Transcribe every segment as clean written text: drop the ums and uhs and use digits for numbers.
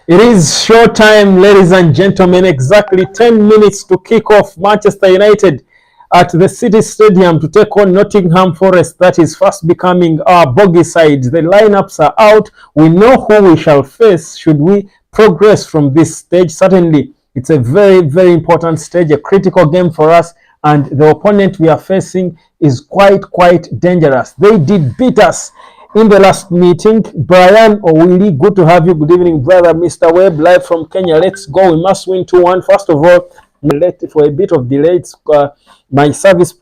It is show time, ladies and gentlemen. Exactly 10 minutes to kick off Manchester United at the City Stadium to take on Nottingham Forest. That is fast becoming our bogey side. The lineups are out. We know who we shall face should we progress from this stage. Certainly, it's a very, very important stage, a critical game for us. And the opponent we are facing is quite dangerous. They did beat us in the last meeting. Brian Owili, good to have you. Good evening, brother. Mr. Webb, live from Kenya. Let's go. We must win 2-1. First of all, late for a bit of delay. My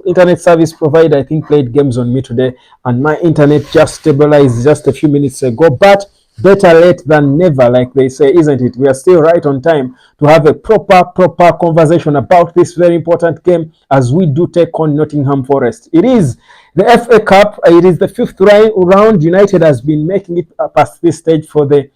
internet service provider, I think, played games on me today, and my internet just stabilized just a few minutes ago. But better late than never, like they say, isn't it? We are still right on time to have a proper conversation about this very important game as we do take on Nottingham Forest. It is the FA Cup. It is the fifth round. United has been making it past this stage for the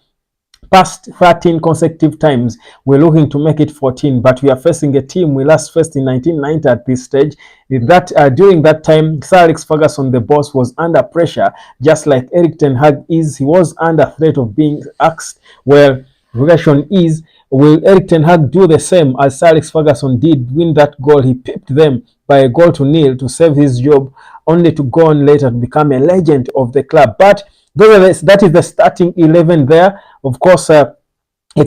past 13 consecutive times. We're looking to make it 14, but we are facing a team we last faced in 1990 at this stage. During that time, Sir Alex Ferguson, the boss, was under pressure, just like Erik ten Hag is. He was under threat of being axed. Well, the question is, will Erik ten Hag do the same as Sir Alex Ferguson did? Win that goal, he pipped them by a 0-0 to save his job, only to go on later to become a legend of the club. But that is the starting 11 there. Of course, a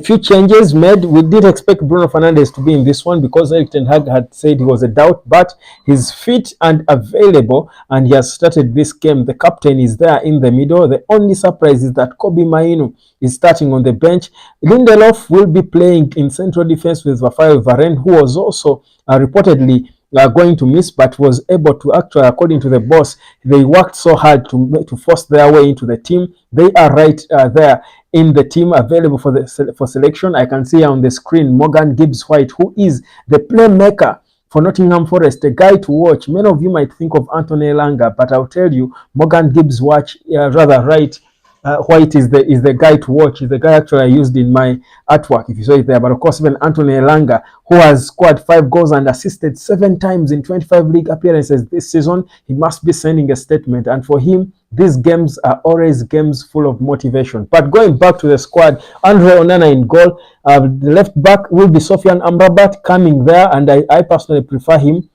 few changes made. We did expect Bruno Fernandes to be in this one because Erik ten Hag had said he was a doubt, but he's fit and available, and he has started this game. The captain is there in the middle. The only surprise is that Kobbie Mainoo is starting on the bench. Lindelof will be playing in central defense with Raphael Varane, who was also reportedly going to miss, but was able to actually, according to the boss, they worked so hard to force their way into the team. They are right there in the team, available for selection. I can see on the screen Morgan Gibbs-White, who is the playmaker for Nottingham Forest, a guy to watch. Many of you might think of Anthony Elanga, but I'll tell you, Morgan Gibbs-White White is the guy to watch. Is the guy actually I used in my artwork, if you saw it there. But of course, even Anthony Elanga, who has scored 5 goals and assisted 7 times in 25 league appearances this season, he must be sending a statement. And for him, these games are always games full of motivation. But going back to the squad, Andre Onana in goal. The left back will be Sofiane Amrabat coming there, and I personally prefer him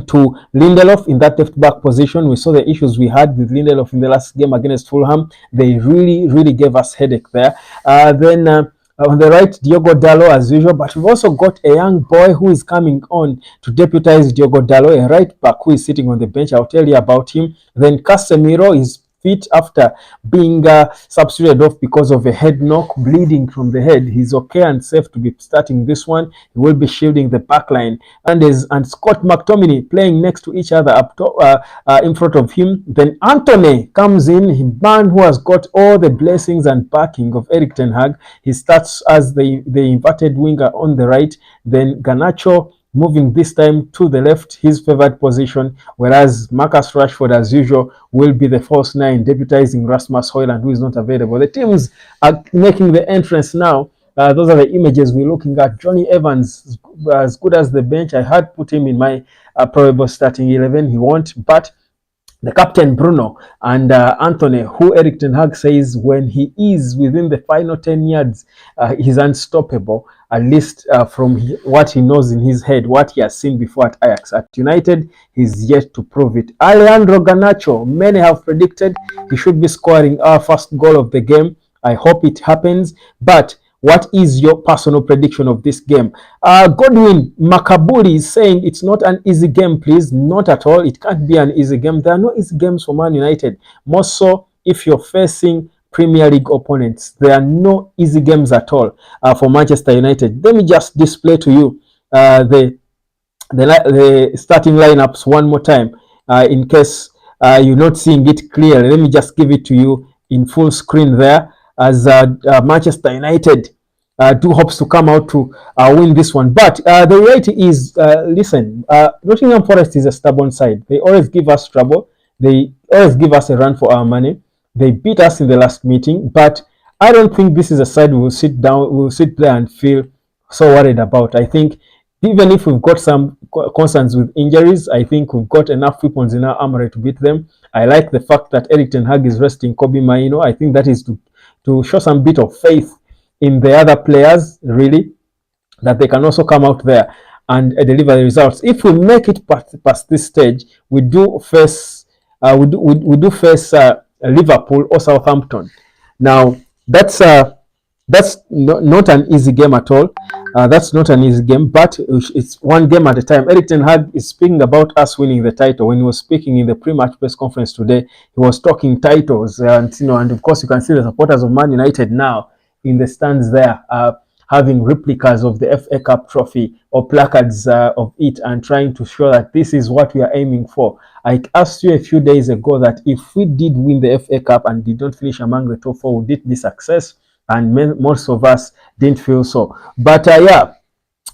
to Lindelof in that left back position. We saw the issues we had with Lindelof in the last game against Fulham. They really gave us headache there. Then on the right, Diogo Dalot as usual, but we've also got a young boy who is coming on to deputize Diogo Dalot, a right back who is sitting on the bench. I'll tell you about him. Then Casemiro is fit after being substituted off because of a head knock, bleeding from the head. He's okay and safe to be starting this one. He will be shielding the back line. And Scott McTominay playing next to each other up top, in front of him. Then Anthony comes in, man who has got all the blessings and backing of Erik ten Hag. He starts as the inverted winger on the right. Then Garnacho moving this time to the left, his favored position, whereas Marcus Rashford, as usual, will be the false 9, deputizing Rasmus Højlund, who is not available. The teams are making the entrance now. Those are the images we're looking at. Johnny Evans, as good as the bench. I had put him in my probable starting 11. He won't, but the captain Bruno and Anthony, who Erik ten Hag says when he is within the final 10 yards, he's unstoppable, at least from what he knows in his head, what he has seen before at Ajax. At United, he's yet to prove it. Alejandro Garnacho, many have predicted he should be scoring our first goal of the game. I hope it happens, but what is your personal prediction of this game? Godwin Makabuli is saying it's not an easy game, please. Not at all. It can't be an easy game. There are no easy games for Man United. More so if you're facing Premier League opponents. There are no easy games at all for Manchester United. Let me just display to you the starting lineups one more time in case you're not seeing it clearly. Let me just give it to you in full screen there, as Manchester United do hopes to come out to win this one. But the reality is, listen, Nottingham Forest is a stubborn side. They always give us trouble. They always give us a run for our money. They beat us in the last meeting, but I don't think this is a side we will sit there and feel so worried about. I think Even if we've got some concerns with injuries, I think we've got enough weapons in our armory to beat them. I like the fact that Erik ten Hag is resting Kobe Maino. I think that is to show some bit of faith in the other players, really, that they can also come out there and deliver the results. If we make it past this stage, we do face Liverpool or Southampton. Now that's not an easy game at all. That's not an easy game, but it's one game at a time. Erik ten Hag is speaking about us winning the title. When he was speaking in the pre-match press conference today, he was talking titles, and of course you can see the supporters of Man United now in the stands there, having replicas of the FA Cup trophy or placards of it, and trying to show that this is what we are aiming for. I asked you a few days ago that if we did win the FA Cup and did not finish among the top four, would it be success? And most of us didn't feel so. But yeah,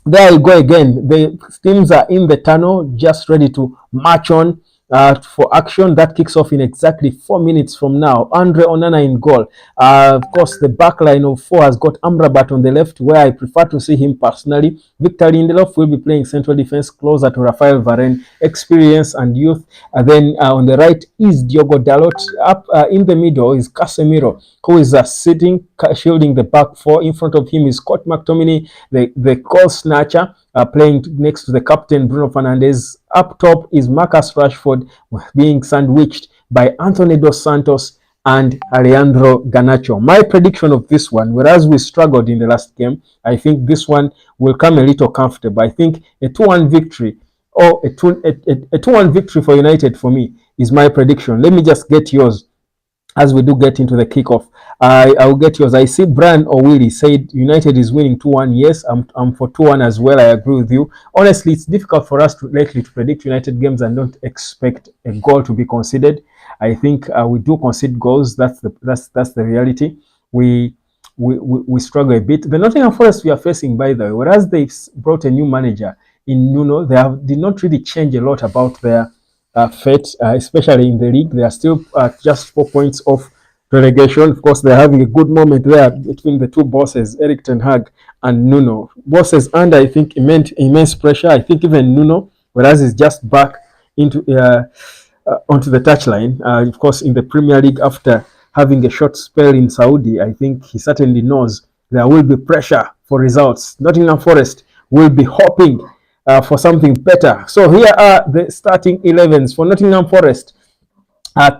there you go again. The teams are in the tunnel, just ready to march on for action. That kicks off in exactly 4 minutes from now. Andre Onana in goal. Of course, the back line of four has got Amrabat on the left, where I prefer to see him personally. Victor Lindelof will be playing central defense closer to Rafael Varane, experience and youth. Then on the right is Diogo Dalot. Up in the middle is Casemiro, who is sitting, shielding the back four. In front of him is Scott McTominay, the goal snatcher, playing next to the captain Bruno Fernandes. Up top is Marcus Rashford, being sandwiched by Anthony Dos Santos and Alejandro Garnacho. My prediction of this one, whereas we struggled in the last game, I think this one will come a little comfortable. I think a 2-1 victory or a 2-1 victory for United for me is my prediction. Let me just get yours as we do get into the kickoff. I will get yours. I see Brian O'Willy said United is winning 2-1. Yes, I'm for 2-1 as well. I agree with you. Honestly, it's difficult for us lately to predict United games and don't expect a goal to be conceded. I think we do concede goals. That's the reality. We struggle a bit. The Nottingham Forest we are facing, by the way, whereas they've brought a new manager in Nuno, did not really change a lot about their fate, especially in the league. They are still just 4 points off relegation. Of course, they're having a good moment there between the two bosses, Erik ten Hag and Nuno. Bosses under, I think, immense pressure. I think even Nuno, whereas he's just back into onto the touchline. Of course, in the Premier League after having a short spell in Saudi, I think he certainly knows there will be pressure for results. Nottingham Forest will be hoping for something better. So here are the starting 11s for Nottingham Forest.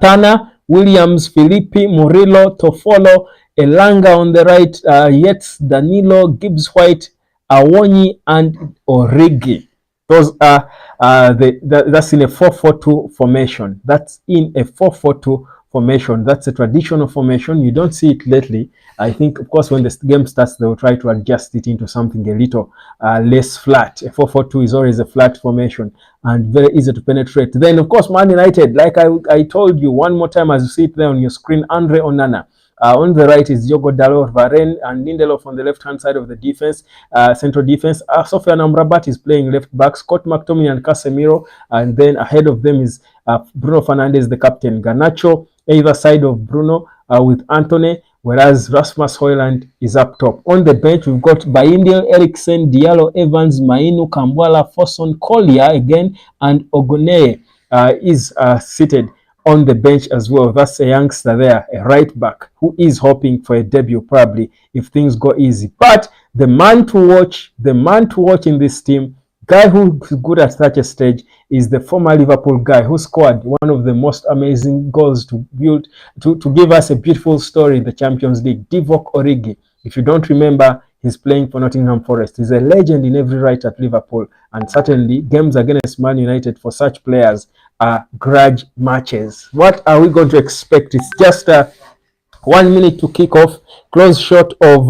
Tana, Williams, Filippi, Murillo, Toffolo, Elanga on the right, Yates, Danilo, Gibbs-White, Awonyi, and Origi. Those are that's in a 4-4-2 formation. That's in a 4-4-2 formation. That's a traditional formation. You don't see it lately. I think, of course, when the game starts, they will try to adjust it into something a little less flat. A 4-4-2 is always a flat formation and very easy to penetrate. Then, of course, Man United, like I told you one more time as you see it there on your screen, Andre Onana. On the right is Diogo Dalot, Varane, and Lindelof on the left-hand side of the defense, central defense. Sofiane Amrabat is playing left back, Scott McTominay and Casemiro, and then ahead of them is Bruno Fernandes, the captain. Garnacho, either side of Bruno with Antony, whereas Rasmus Højlund is up top. On the bench, we've got Bayindir, Eriksen, Diallo, Evans, Mainu, Kambwala, Fosun, Collier again, and Oguneye is seated on the bench as well. That's a youngster there, a right back, who is hoping for a debut probably if things go easy. But the man to watch in this team, guy who's good at such a stage, is the former Liverpool guy who scored one of the most amazing goals to give us a beautiful story in the Champions League, Divock Origi. If you don't remember, he's playing for Nottingham Forest. He's a legend in every right at Liverpool, and certainly games against Man United for such players are grudge matches. What are we going to expect? It's just 1 minute to kick off. Close shot of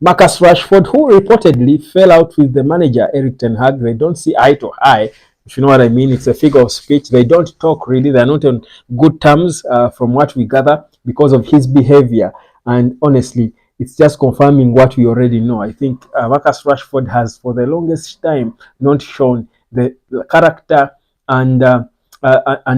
Marcus Rashford, who reportedly fell out with the manager, Erik ten Hag. They don't see eye to eye, if you know what I mean. It's a figure of speech. They don't talk really. They're not on good terms from what we gather because of his behavior. And honestly, it's just confirming what we already know. I think Marcus Rashford has, for the longest time, not shown the character and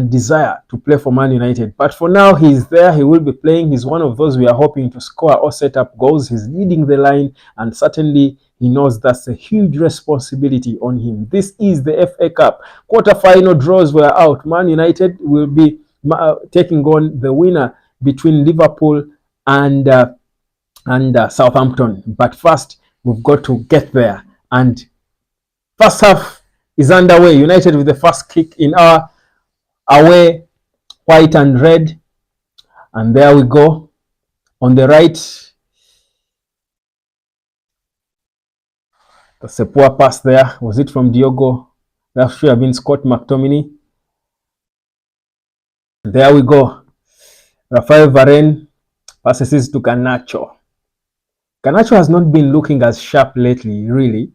desire to play for Man United. But for now, he's there. He will be playing. He's one of those we are hoping to score or set up goals. He's leading the line, and certainly he knows that's a huge responsibility on him. This is the FA Cup. Quarter-final draws were out. Man United will be taking on the winner between Liverpool and Southampton. But first, we've got to get there. And first half is underway. United with the first kick in our away, white and red. And there we go. On the right, that's a poor pass there. Was it from Diogo? That should have been Scott McTominay. There we go. Rafael Varane passes to Garnacho. Garnacho has not been looking as sharp lately, really.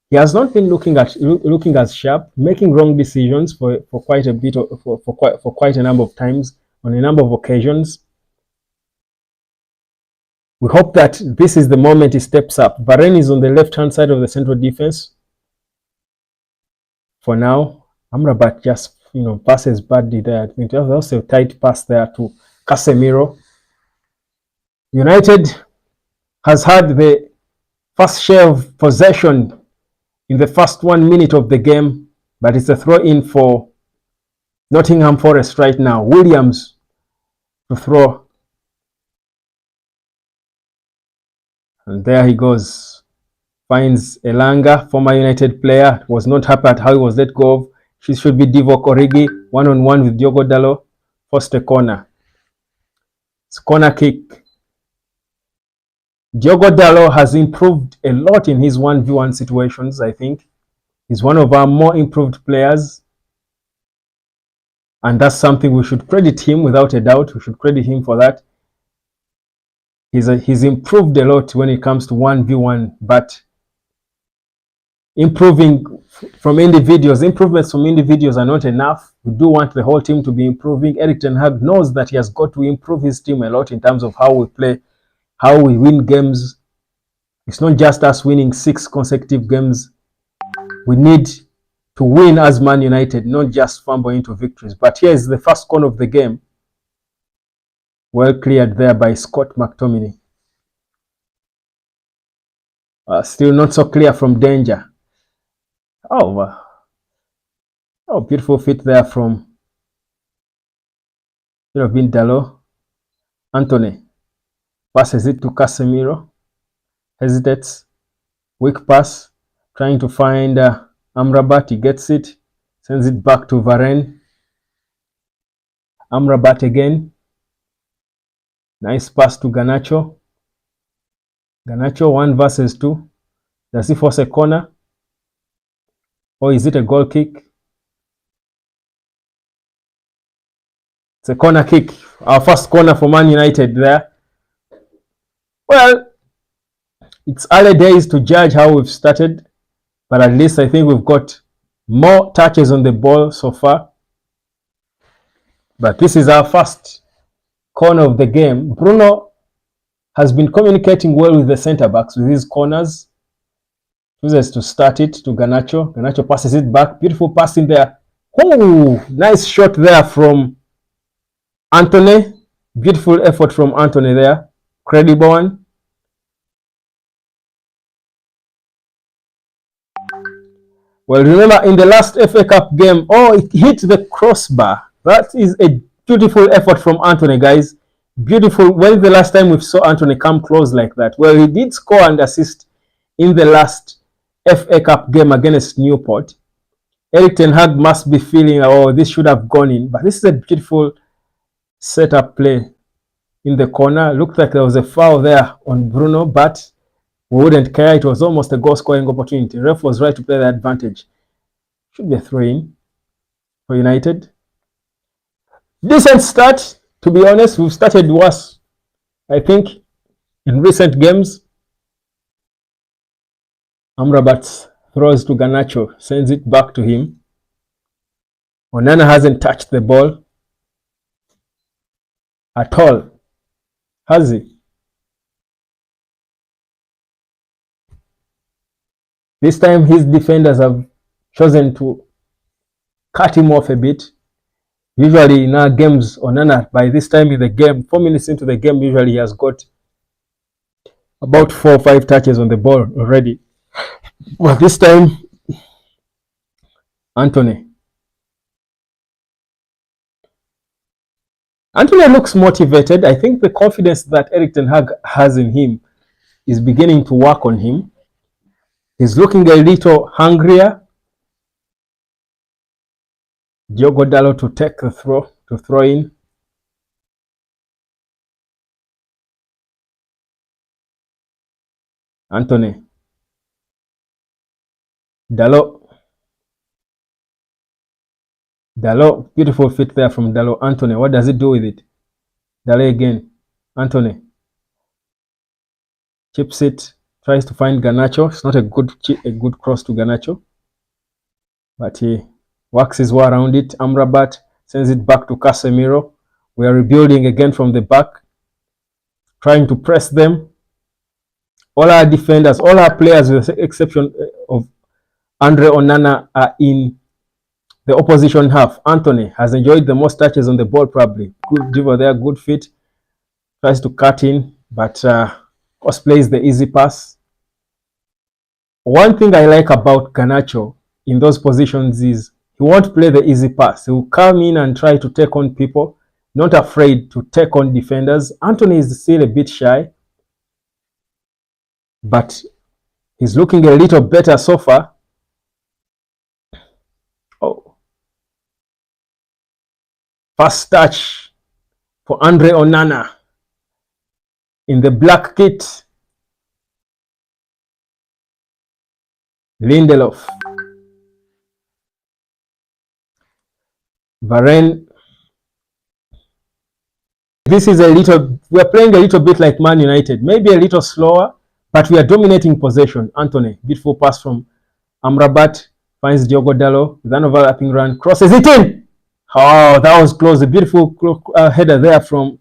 He has not been looking as sharp, making wrong decisions for quite a bit for quite a number of times on a number of occasions. We hope that this is the moment he steps up. Varane is on the left-hand side of the central defense. For now, Amrabat just passes badly there. I think there was also a tight pass there to Casemiro. United has had the first share of possession in the first 1 minute of the game, but it's a throw-in for Nottingham Forest right now. Williams to throw. And there he goes. Finds Elanga, former United player. Was not happy at how he was let go of. She should be Divock Origi, one-on-one with Diogo Dalot. Forced a corner. It's corner kick. Diogo Dalot has improved a lot in his 1v1 situations, I think. He's one of our more improved players. And that's something we should credit him without a doubt. We should credit him for that. He's improved a lot when it comes to 1v1, but improvements from individuals are not enough. We do want the whole team to be improving. Erik ten Hag knows that he has got to improve his team a lot in terms of how we play, how we win games. It's not just us winning 6 consecutive games. We need to win as Man United, not just fumble into victories. But here is the first corner of the game. Well cleared there by Scott McTominay. Still not so clear from danger. Oh, beautiful fit there from Dalot. Antony passes it to Casemiro. Hesitates. Weak pass. Trying to find Amrabat. He gets it. Sends it back to Varane. Amrabat again. Nice pass to Garnacho. Garnacho 1 versus 2. Does he force a corner? Or is it a goal kick? It's a corner kick. Our first corner for Man United there. Well, it's early days to judge how we've started. But at least I think we've got more touches on the ball so far. But this is our first corner of the game. Bruno has been communicating well with the centre-backs with his corners. Chooses to start it to Garnacho. Garnacho passes it back. Beautiful pass in there. Oh, nice shot there from Antony. Beautiful effort from Antony there. Credible one. Well, remember in the last FA Cup game, it hit the crossbar. That is a beautiful effort from Antony, guys. Beautiful. When the last time we saw Antony come close like that? Well, he did score and assist in the last FA Cup game against Newport. Erik ten Hag must be feeling, this should have gone in. But this is a beautiful setup play in the corner. Looked like there was a foul there on Bruno, but we wouldn't care. It was almost a goal-scoring opportunity. Ref was right to play the advantage. Should be a throw-in for United. Decent start, to be honest. We've started worse, I think, in recent games. Amrabat throws to Garnacho, sends it back to him. Onana hasn't touched the ball at all, has he? This time his defenders have chosen to cut him off a bit. Usually in our games, Onana, by this time in the game, 4 minutes into the game, usually he has got about 4 or 5 touches on the ball already. Well, this time, Anthony. Anthony looks motivated. I think the confidence that Erik ten Hag has in him is beginning to work on him. He's looking a little hungrier. Diogo Dalot to take the throw in. Anthony. Dalot. Dalot, beautiful fit there from Dalot. Anthony, what does he do with it? Dalot again. Anthony. Chips it. Tries to find Garnacho. It's not a good cross to Garnacho. But he works his way around it. Amrabat sends it back to Casemiro. We are rebuilding again from the back. Trying to press them. All our defenders, all our players, with the exception of Andre Onana, are in the opposition half. Anthony has enjoyed the most touches on the ball, probably. Good dribble there, good fit. Tries to cut in, but Cost plays the easy pass. One thing I like about Garnacho in those positions is he won't play the easy pass. He will come in and try to take on people, not afraid to take on defenders. Anthony is still a bit shy, but he's looking a little better so far. Oh. First touch for Andre Onana in the black kit. Lindelof. Varane. This is we are playing a little bit like Man United. Maybe a little slower, but we are dominating possession. Anthony, beautiful pass from Amrabat. Finds Diogo Dalot with an overlapping run. Crosses it in. Oh, that was close. A beautiful header there from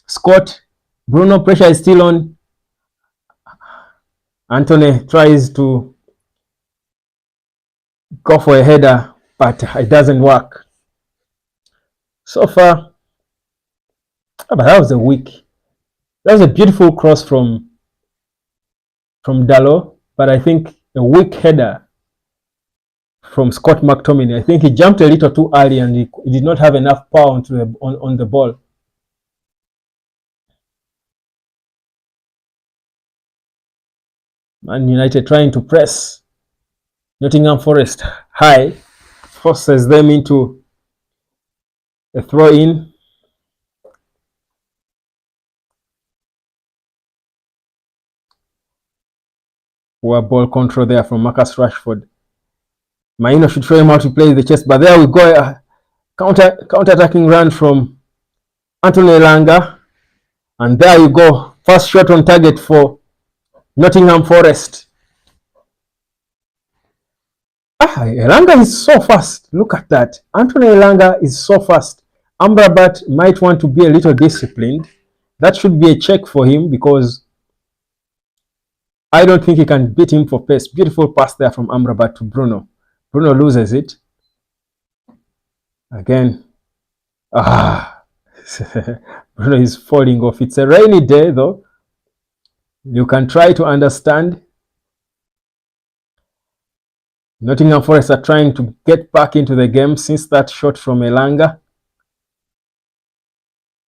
Scott. Bruno, pressure is still on. Anthony tries to go for a header, but it doesn't work. So far, but that was a beautiful cross from Dalot, but I think a weak header from Scott McTominay. I think he jumped a little too early and he did not have enough power on the ball. Man United trying to press Nottingham Forest high, forces them into a throw-in. Poor ball control there from Marcus Rashford. Maino should show him how to play the chest, but there we go. Counter-attacking run from Anthony Elanga. And there you go. First shot on target for Nottingham Forest. Elanga is so fast. Look at that. Anthony Elanga is so fast. Amrabat might want to be a little disciplined. That should be a check for him because I don't think he can beat him for pace. Beautiful pass there from Amrabat to Bruno. Bruno loses it. Again. Bruno is falling off. It's a rainy day though. You can try to understand. Nottingham Forest are trying to get back into the game since that shot from Elanga.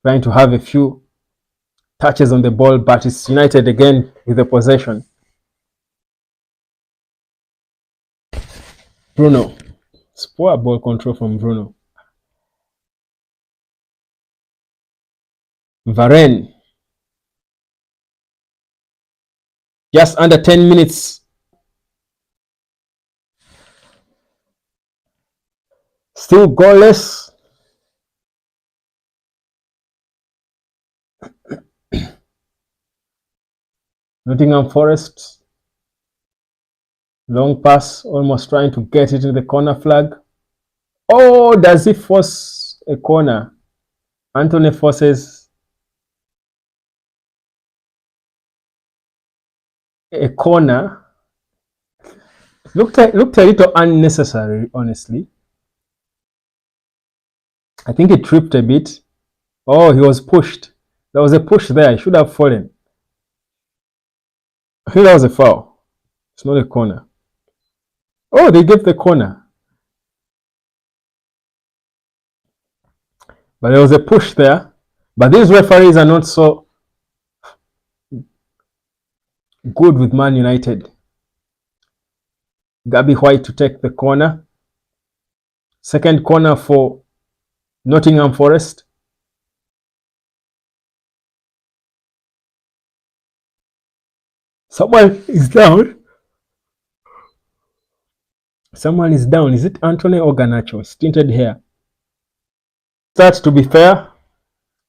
Trying to have a few touches on the ball, but it's United again with the possession. Bruno. It's poor ball control from Bruno. Varane. Just under 10 minutes. Still goalless. Nottingham Forest. Long pass, almost trying to get it in the corner flag. Oh, does he force a corner? Anthony forces a corner. Looked a little unnecessary, honestly. I think he tripped a bit. Oh, he was pushed. There was a push there. He should have fallen. I think that was a foul. It's not a corner. Oh, they gave the corner. But there was a push there. But these referees are not so good with Man United. Gabby White to take the corner. Second corner for Nottingham Forest. Someone is down. Someone is down. Is it Anthony or Garnacho? Stinted hair. Start, to be fair,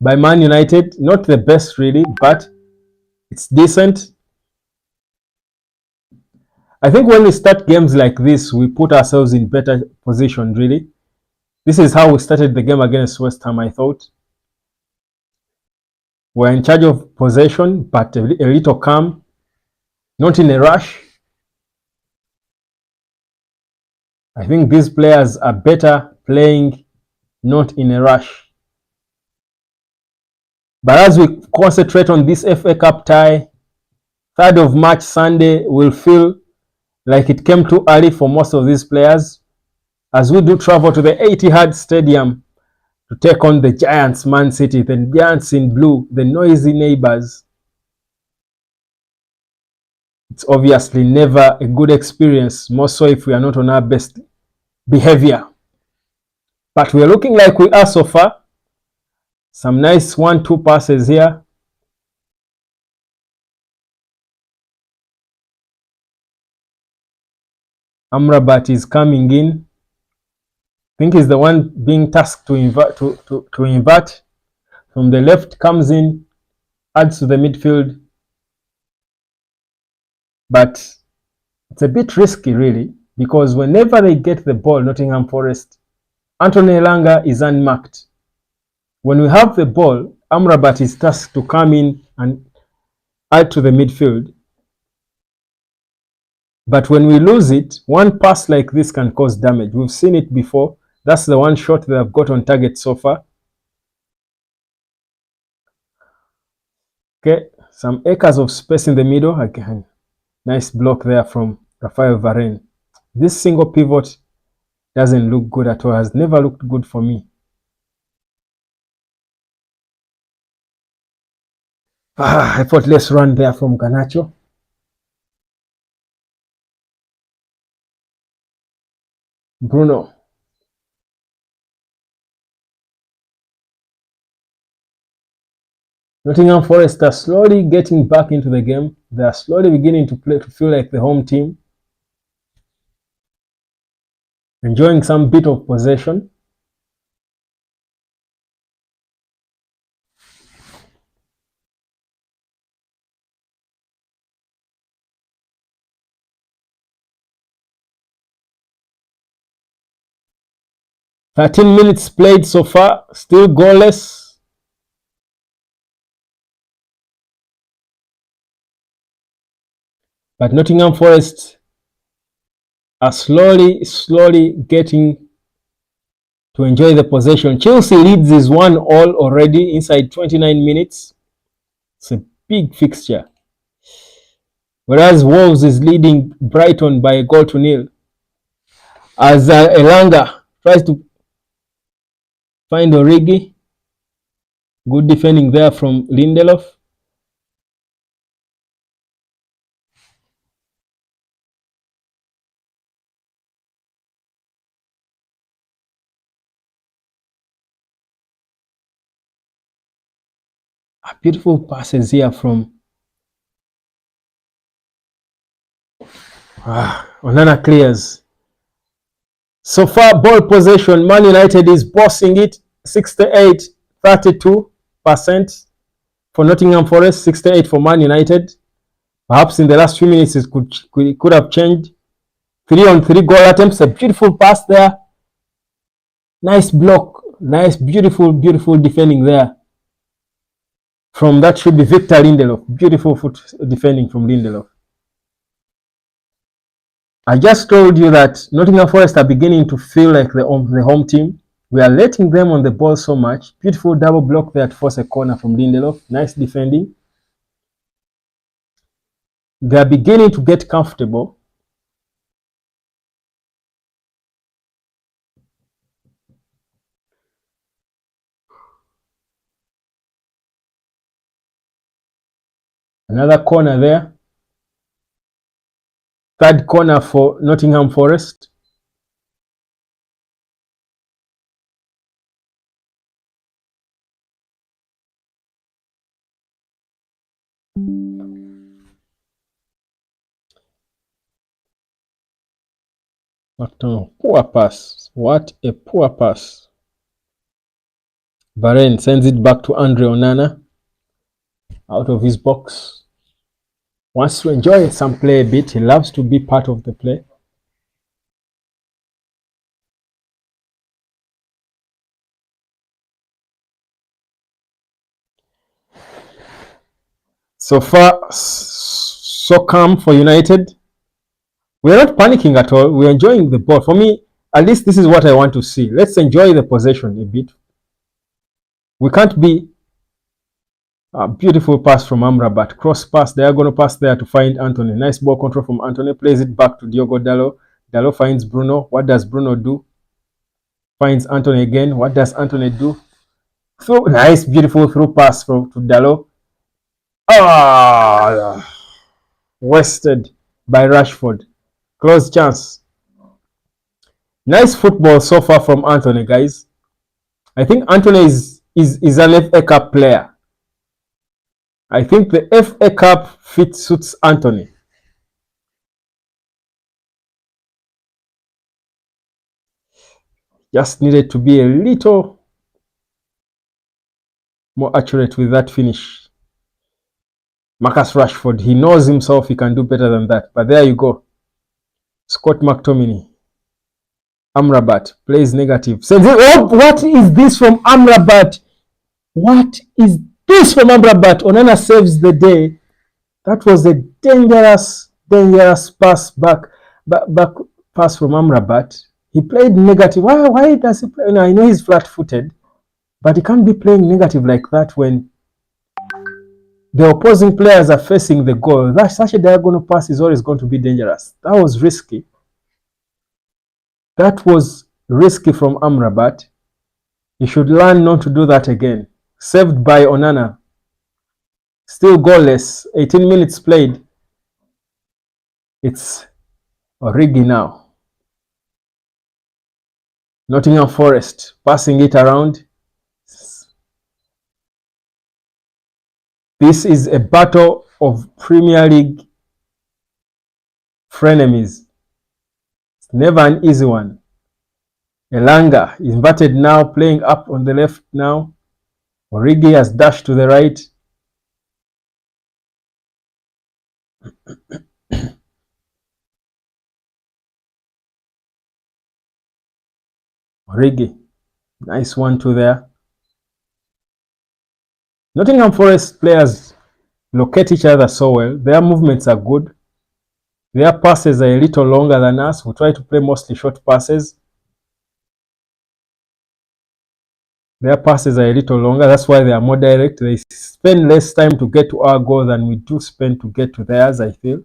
by Man United. Not the best really, but it's decent. I think when we start games like this, we put ourselves in better position, really. This is how we started the game against West Ham, I thought. We're in charge of possession, but a little calm, not in a rush. I think these players are better playing not in a rush. But as we concentrate on this FA Cup tie, 3rd of March, Sunday, will feel like it came too early for most of these players, as we do travel to the Etihad Stadium to take on the Giants, Man City, the Giants in blue, the noisy neighbors. It's obviously never a good experience, more so if we are not on our best behavior. But we're looking like we are so far. Some nice 1-2 passes here. Amrabat is coming in. I think he's the one being tasked to invert. From the left, comes in, adds to the midfield. But it's a bit risky, really, because whenever they get the ball, Nottingham Forest, Anthony Elanga is unmarked. When we have the ball, Amrabat is tasked to come in and add to the midfield. But when we lose it, one pass like this can cause damage. We've seen it before. That's the one shot that I've got on target so far. Okay, some acres of space in the middle. Again, nice block there from Rafael Varane. This single pivot doesn't look good at all. Has never looked good for me. I thought let's run there from Garnacho. Bruno. Nottingham Forest are slowly getting back into the game. They are slowly beginning to feel like the home team. Enjoying some bit of possession. "13 minutes played so far, still goalless." But Nottingham Forest are slowly getting to enjoy the possession. Chelsea leads is 1-1 already inside 29 minutes. It's a big fixture. Whereas Wolves is leading Brighton by a goal to nil. As Elanga tries to find Origi. Good defending there from Lindelof. Beautiful passes here from Onana clears. So far, ball possession, Man United is bossing it, 68-32% for Nottingham Forest, 68 for Man United. Perhaps in the last few minutes it could have changed. 3-on-3 goal attempts, a beautiful pass there. Nice block, nice, beautiful defending there. From that should be Victor Lindelof. Beautiful foot defending from Lindelof. I just told you that Nottingham Forest are beginning to feel like the home team. We are letting them on the ball so much. Beautiful double block there to force a corner from Lindelof. Nice defending. They are beginning to get comfortable. Another corner there. Third corner for Nottingham Forest. Poor pass. What a poor pass. Varane sends it back to Andre Onana. Out of his box. Wants to enjoy some play a bit. He loves to be part of the play. So far, so calm for United. We're not panicking at all. We're enjoying the ball. For me, at least this is what I want to see. Let's enjoy the possession a bit. We can't be a beautiful pass from Amrabat. Cross pass, diagonal pass there to find Anthony. Nice ball control from Anthony. Plays it back to Diogo Dalot. Dalot finds Bruno. What does Bruno do? Finds Anthony again. What does Anthony do? Nice, beautiful through pass to Dalot. Wasted by Rashford. Close chance. Nice football so far from Anthony, guys. I think Anthony is an FA Cup player. I think the FA Cup suits Anthony. Just needed to be a little more accurate with that finish. Marcus Rashford, he knows himself he can do better than that. But there you go. Scott McTominay. Amrabat plays negative. Oh, what is this from Amrabat? What is this from Amrabat? Onana saves the day. That was a dangerous pass back pass from Amrabat. He played negative. Why does he play? I know he's flat-footed, but he can't be playing negative like that when the opposing players are facing the goal. Such a diagonal pass is always going to be dangerous. That was risky. That was risky from Amrabat. He should learn not to do that again. Saved by Onana. Still goalless. 18 minutes played. It's Origi now. Nottingham Forest passing it around. This is a battle of Premier League frenemies. It's never an easy one. Elanga inverted now, playing up on the left now. Origi has dashed to the right. Origi, nice 1-2 there. Nottingham Forest players locate each other so well. Their movements are good. Their passes are a little longer than us. We try to play mostly short passes. Their passes are a little longer. That's why they are more direct. They spend less time to get to our goal than we do spend to get to theirs, I feel.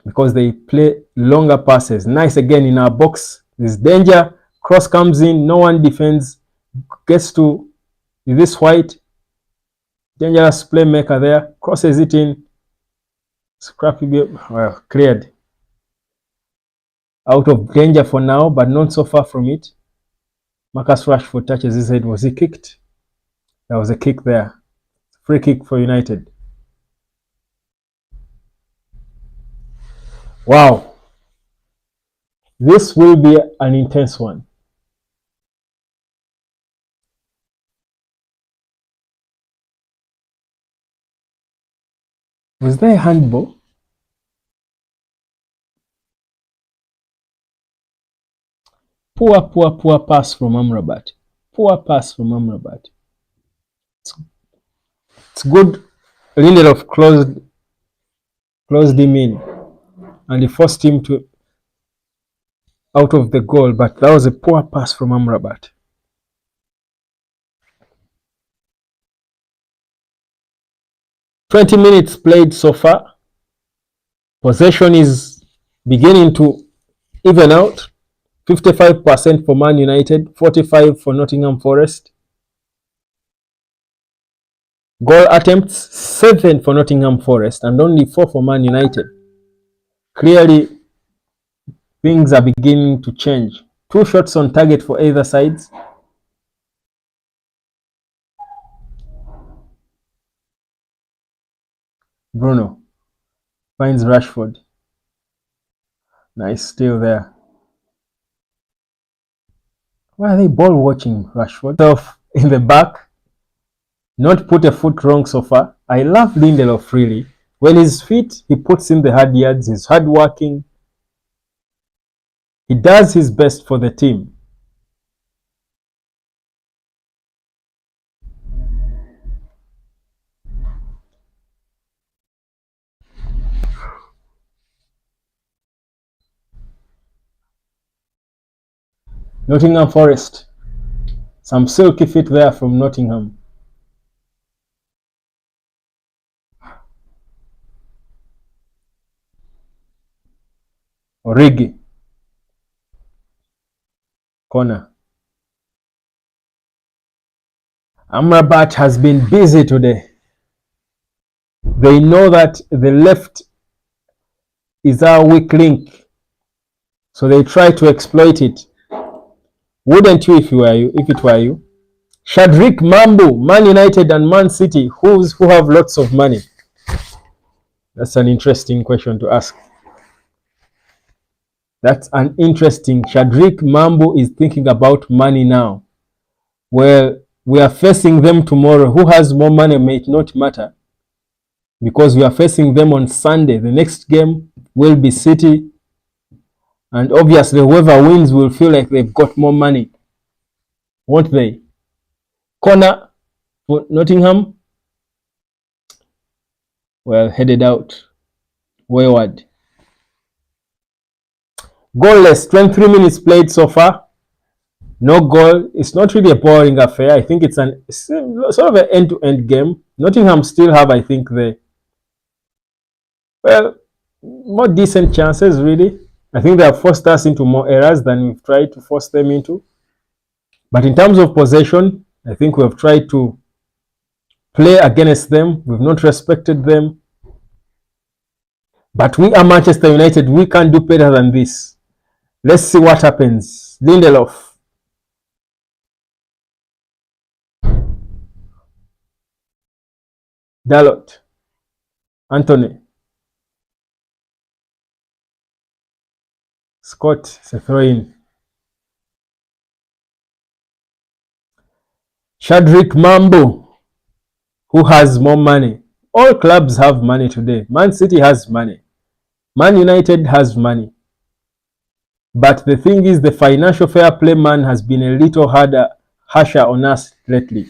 Because they play longer passes. Nice again in our box. There's danger. Cross comes in. No one defends. Gets to this White. Dangerous playmaker there. Crosses it in. Scrappy, well, cleared. Out of danger for now, but not so far from it. Marcus Rashford touches his head. Was he kicked? There was a kick there. Free kick for United. Wow. This will be an intense one. Was there a handball? Poor pass from Amrabat. Poor pass from Amrabat. It's good. Lindelof closed him in, and he forced him to out of the goal. But that was a poor pass from Amrabat. "20 minutes played so far. Possession is beginning to even out. 55% for Man United, 45% for Nottingham Forest. Goal attempts 7 for Nottingham Forest and only 4 for Man United. Clearly, things are beginning to change. 2 shots on target for either sides. Bruno finds Rashford. Nice steal there. Why are they ball watching Rashford? In the back, not put a foot wrong so far. I love Lindelof really. When he's fit, he puts in the hard yards. He's hardworking. He does his best for the team. Nottingham Forest. Some silky feet there from Nottingham. Origi. Corner. Amrabat has been busy today. They know that the left is our weak link, so they try to exploit it. Wouldn't you if it were you? Shadrick Mambu, Man United and Man City, who have lots of money? That's an interesting question to ask. That's an interesting. Shadrick Mambu is thinking about money now. Well, we are facing them tomorrow. Who has more money may it not matter, because we are facing them on Sunday. The next game will be City, and obviously whoever wins will feel like they've got more money, won't they? Corner for Nottingham. Well, headed out. Wayward. Goalless, 23 minutes played so far. No goal. It's not really a boring affair. I think it's sort of an end-to-end game. Nottingham still have, I think, more decent chances, really. I think they have forced us into more errors than we've tried to force them into. But in terms of possession, I think we have tried to play against them. We've not respected them. But we are Manchester United. We can do better than this. Let's see what happens. Lindelof. Dalot. Anthony. Scott. It's a throw-in. Shadrick Mambu. Who has more money? All clubs have money today. Man City has money. Man United has money. But the thing is, the financial fair play man has been a little harsher on us lately.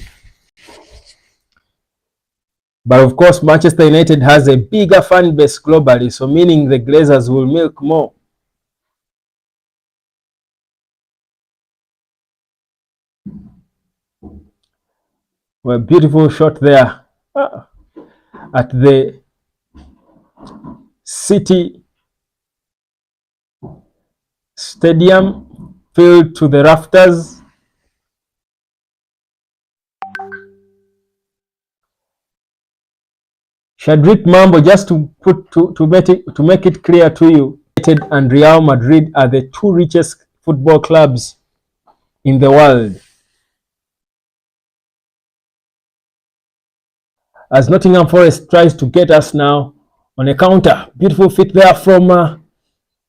But of course, Manchester United has a bigger fan base globally, so meaning the Glazers will milk more. Well, beautiful shot there at the City Stadium, filled to the rafters. Shadrick Mambo, just to make it clear to you, United and Real Madrid are the 2 richest football clubs in the world. As Nottingham Forest tries to get us now on a counter. Beautiful fit there from,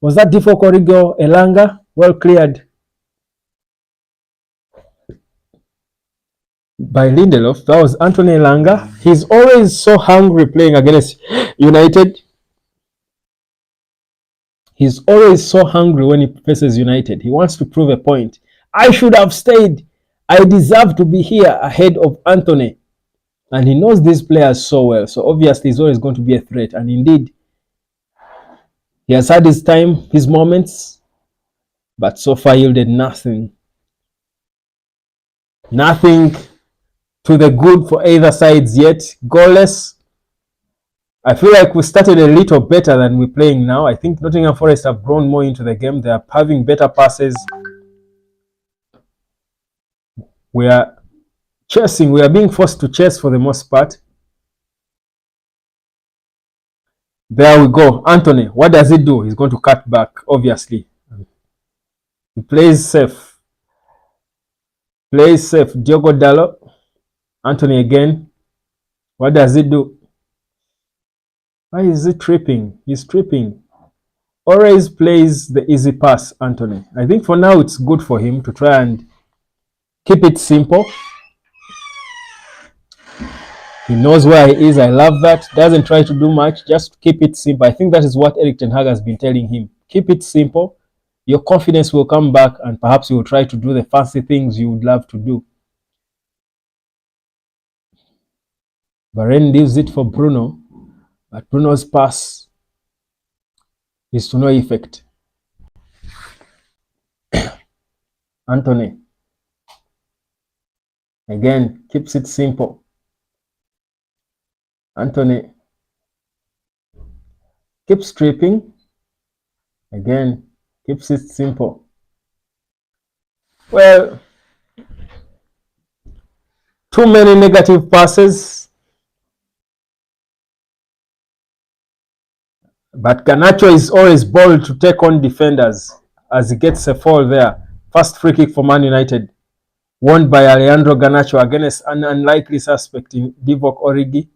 was that Divock Origi Elanga? Well cleared by Lindelof. That was Anthony Elanga. He's always so hungry playing against United. He's always so hungry when he faces United. He wants to prove a point. I should have stayed. I deserve to be here ahead of Anthony. And he knows these players so well. So obviously he's always going to be a threat. And indeed, he has had his time, his moments, but so far yielded nothing. Nothing to the good for either sides yet. Goalless. I feel like we started a little better than we're playing now. I think Nottingham Forest have grown more into the game. They are having better passes. We are chasing. We are being forced to chase for the most part. There we go. Anthony, what does he do? He's going to cut back, obviously. He plays safe. Plays safe. Diogo Dalot. Anthony again. What does he do? Why is he tripping? He's tripping. Always plays the easy pass, Anthony. I think for now it's good for him to try and keep it simple. He knows where he is. I love that. Doesn't try to do much. Just keep it simple. I think that is what Erik ten Hag has been telling him. Keep it simple. Your confidence will come back and perhaps you will try to do the fancy things you would love to do. Varane leaves it for Bruno, but Bruno's pass is to no effect. Anthony again keeps it simple. Anthony keeps tripping. Again, keeps it simple. Well, too many negative passes. But Garnacho is always bold to take on defenders as he gets a fall there. First free kick for Man United. Won by Alejandro Garnacho against an unlikely suspect in Divock Origi.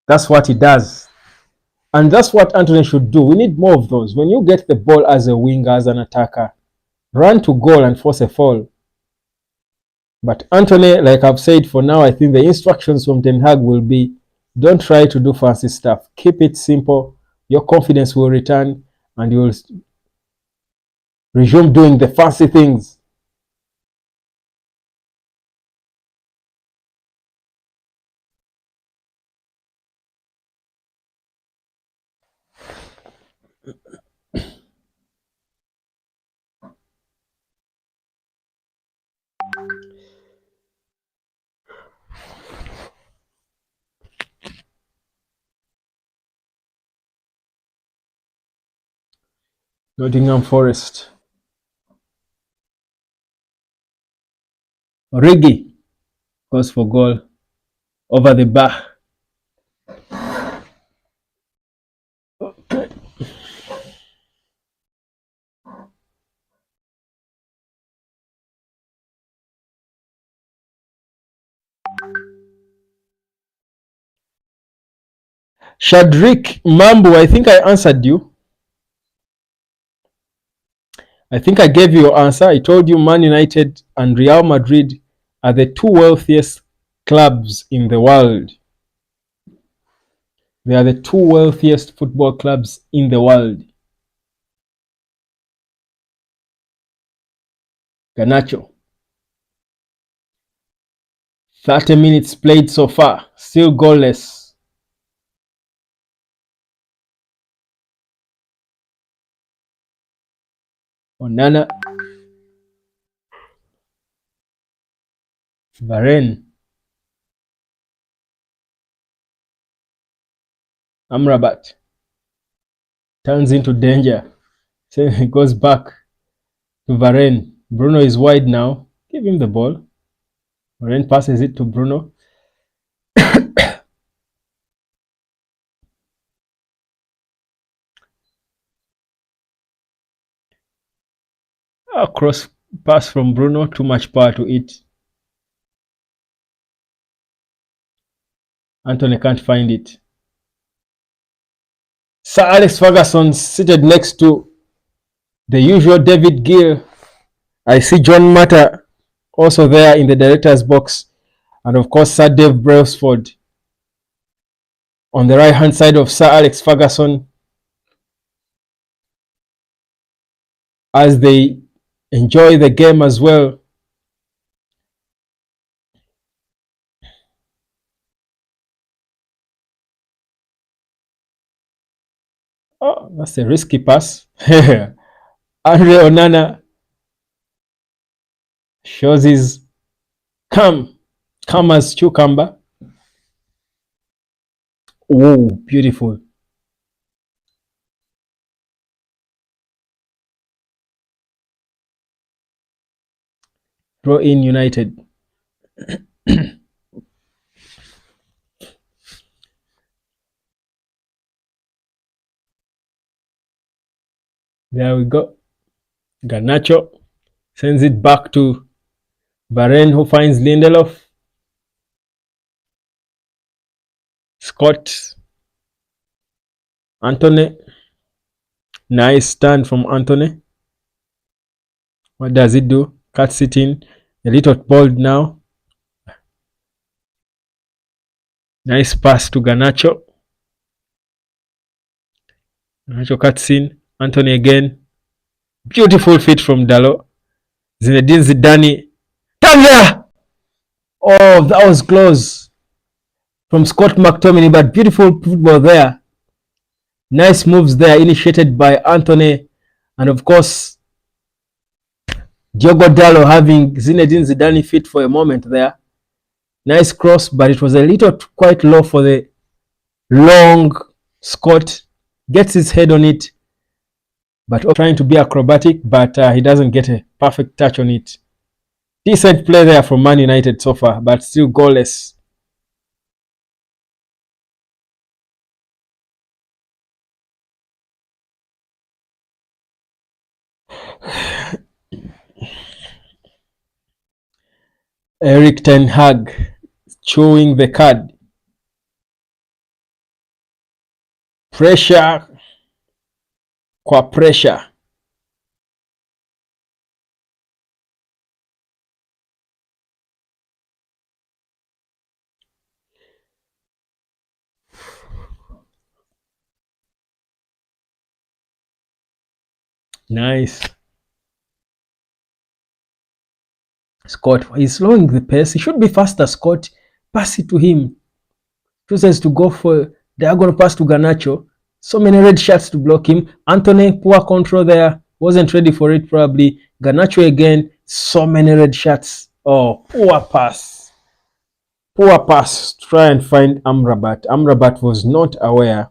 That's what he does. And that's what Anthony should do. We need more of those. When you get the ball as a winger, as an attacker, run to goal and force a fall. But Anthony, like I've said, for now, I think the instructions from Ten Hag will be, don't try to do fancy stuff. Keep it simple. Your confidence will return and you will resume doing the fancy things. Nottingham Forest. Origi goes for goal over the bar. Okay. Shadrick Mambu, I think I answered you. I think I gave you your answer. I told you Man United and Real Madrid are the two wealthiest clubs in the world. They are the two wealthiest football clubs in the world. Garnacho. 30 minutes played so far. Still goalless. Onana. Varane. Amrabat. Turns into danger. So he goes back to Varane. Bruno is wide now. Give him the ball. Varane passes it to Bruno. A cross pass from Bruno. Too much power to it. Anthony can't find it. Sir Alex Ferguson seated next to the usual David Gill. I see John Mata also there in the director's box. And of course, Sir Dave Brailsford on the right hand side of Sir Alex Ferguson as they enjoy the game as well. Oh, that's a risky pass. Andre Onana shows his calm as cucumber. Oh, beautiful. Throw in United. There we go. Garnacho sends it back to Varane, who finds Lindelof. Scott. Anthony. Nice stand from Anthony. What does it do? Cuts it in. A little bold now. Nice pass to Garnacho. Garnacho cuts in. Anthony again. Beautiful feet from Dalot. Zinedine Zidane. Down there! Oh, that was close from Scott McTominay, but beautiful football there. Nice moves there, initiated by Anthony, and of course, Diogo Dalot having Zinedine Zidane fit for a moment there. Nice cross, but it was a little quite low for the long Scott. Gets his head on it, but trying to be acrobatic, but he doesn't get a perfect touch on it. Decent play there from Man United so far, but still goalless. Erik ten Hag chewing the card. Pressure kwa pressure. Nice. Scott, he's slowing the pace. He should be faster, Scott. Pass it to him. Chooses to go for diagonal pass to Garnacho. So many red shirts to block him. Anthony, poor control there. Wasn't ready for it probably. Garnacho again. So many red shirts. Oh, poor pass. Poor pass. Try and find Amrabat. Amrabat was not aware.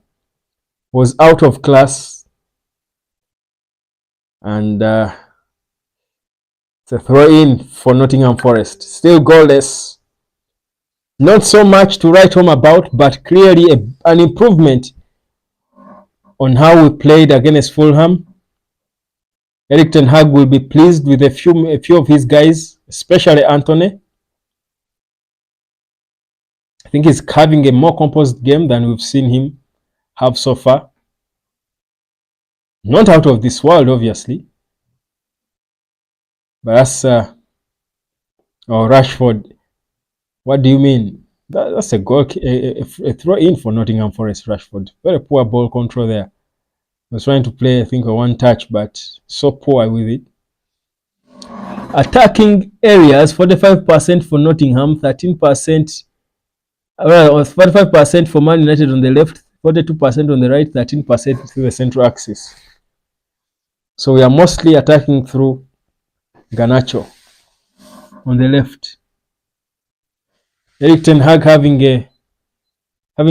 Was out of class. And it's a throw in for Nottingham Forest. Still goalless. Not so much to write home about, but clearly an improvement on how we played against Fulham. Erik ten Hag will be pleased with a few of his guys, especially Anthony. I think he's having a more composed game than we've seen him have so far. Not out of this world, obviously. But that's Rashford. What do you mean? That's a goal, a throw in for Nottingham Forest. Rashford, very poor ball control there. Was trying to play, I think, a one touch, but so poor with it. Attacking areas: 45% for Nottingham, 13%. 45% for Man United on the left, 42% on the right, 13% through the central axis. So we are mostly attacking through Garnacho on the left. Erik ten Hag having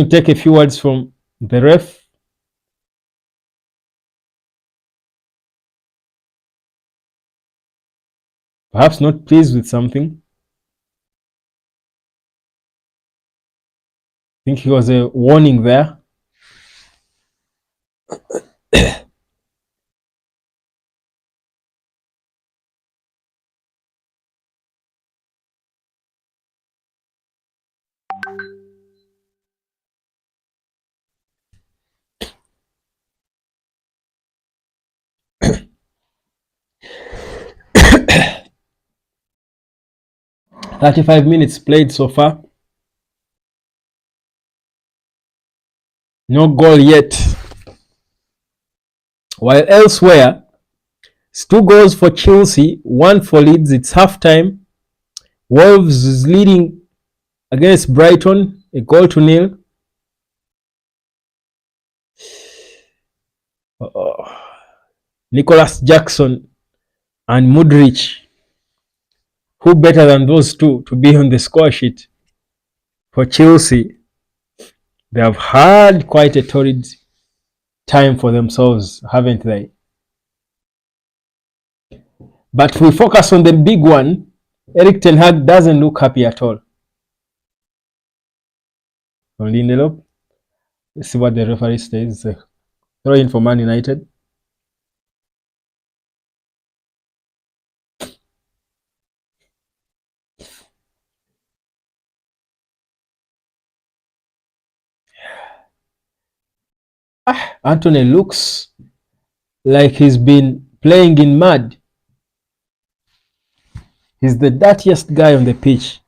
taken a few words from the ref. Perhaps not pleased with something. I think he was a warning there. "35 minutes played so far. No goal yet." While elsewhere, it's 2 goals for Chelsea, 1 for Leeds. It's half-time. Wolves is leading against Brighton, a 1-0. Nicholas Jackson and Mudryk. Who better than those two to be on the score sheet for Chelsea? They have had quite a torrid time for themselves, haven't they? But if we focus on the big one, Erik ten Hag doesn't look happy at all. On Lindelof, let's see what the referee says. Throw in for Man United. Anthony looks like he's been playing in mud. He's the dirtiest guy on the pitch.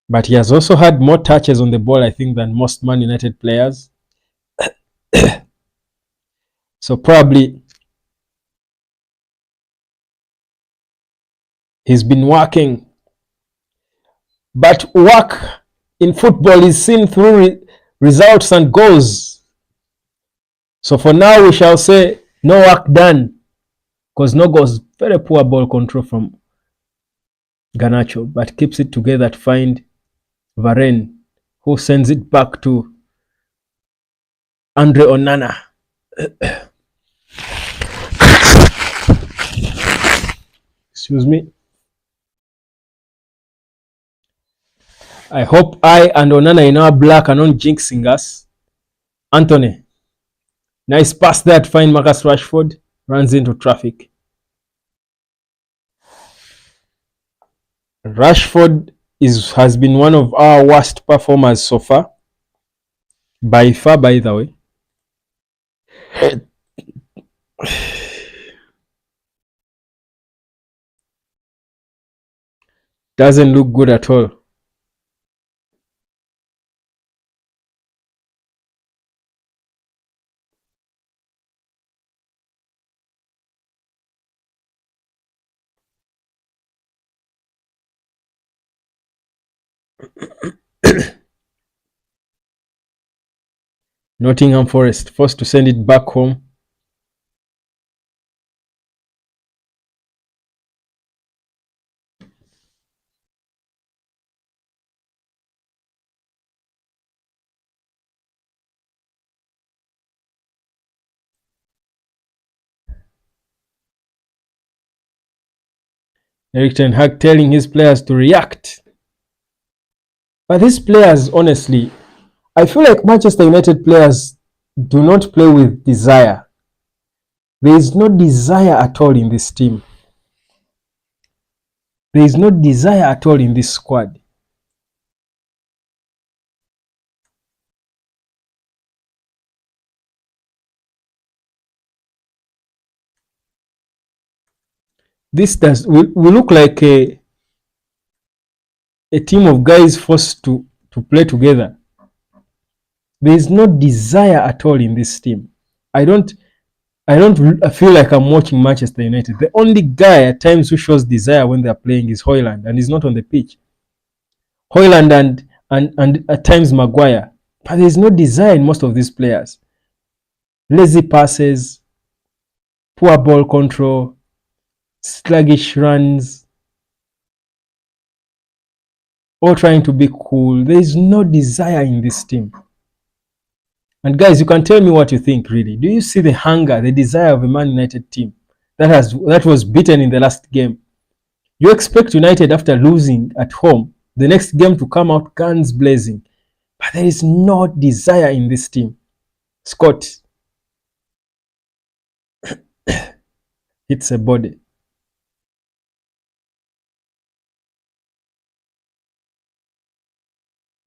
But he has also had more touches on the ball, I think, than most Man United players. So probably he's been working. But work in football is seen through results and goals. So for now, we shall say no work done, because no goals. Very poor ball control from Garnacho, but keeps it together to find Varane, who sends it back to Andre Onana. Excuse me. I hope I and Onana in our black are not jinxing us. Anthony, nice pass there to find Marcus Rashford. Runs into traffic. Rashford has been one of our worst performers so far. By far, by the way. Doesn't look good at all. Nottingham Forest forced to send it back home. Erik ten Hag telling his players to react. But these players, honestly, I feel like Manchester United players do not play with desire. There is no desire at all in this team. There is no desire at all in this squad. This does we look like a team of guys forced to play together. There is no desire at all in this team. I don't feel like I'm watching Manchester United. The only guy at times who shows desire when they're playing is Højlund, and he's not on the pitch. Højlund and at times Maguire. But there's no desire in most of these players. Lazy passes, poor ball control, sluggish runs, all trying to be cool. There is no desire in this team. And guys, you can tell me what you think, really. Do you see the hunger, the desire of a Man United team that was beaten in the last game? You expect United, after losing at home, the next game to come out guns blazing. But there is no desire in this team. Scott hits a body.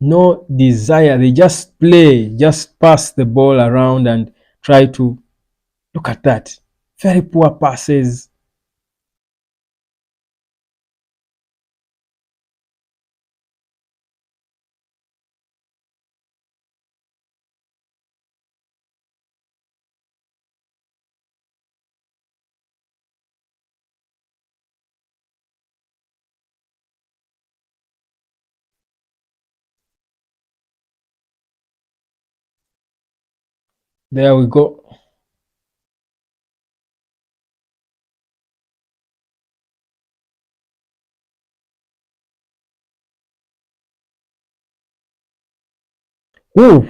No desire. They just play, just pass the ball around and try to look at that. Very poor passes. There we go. Ooh.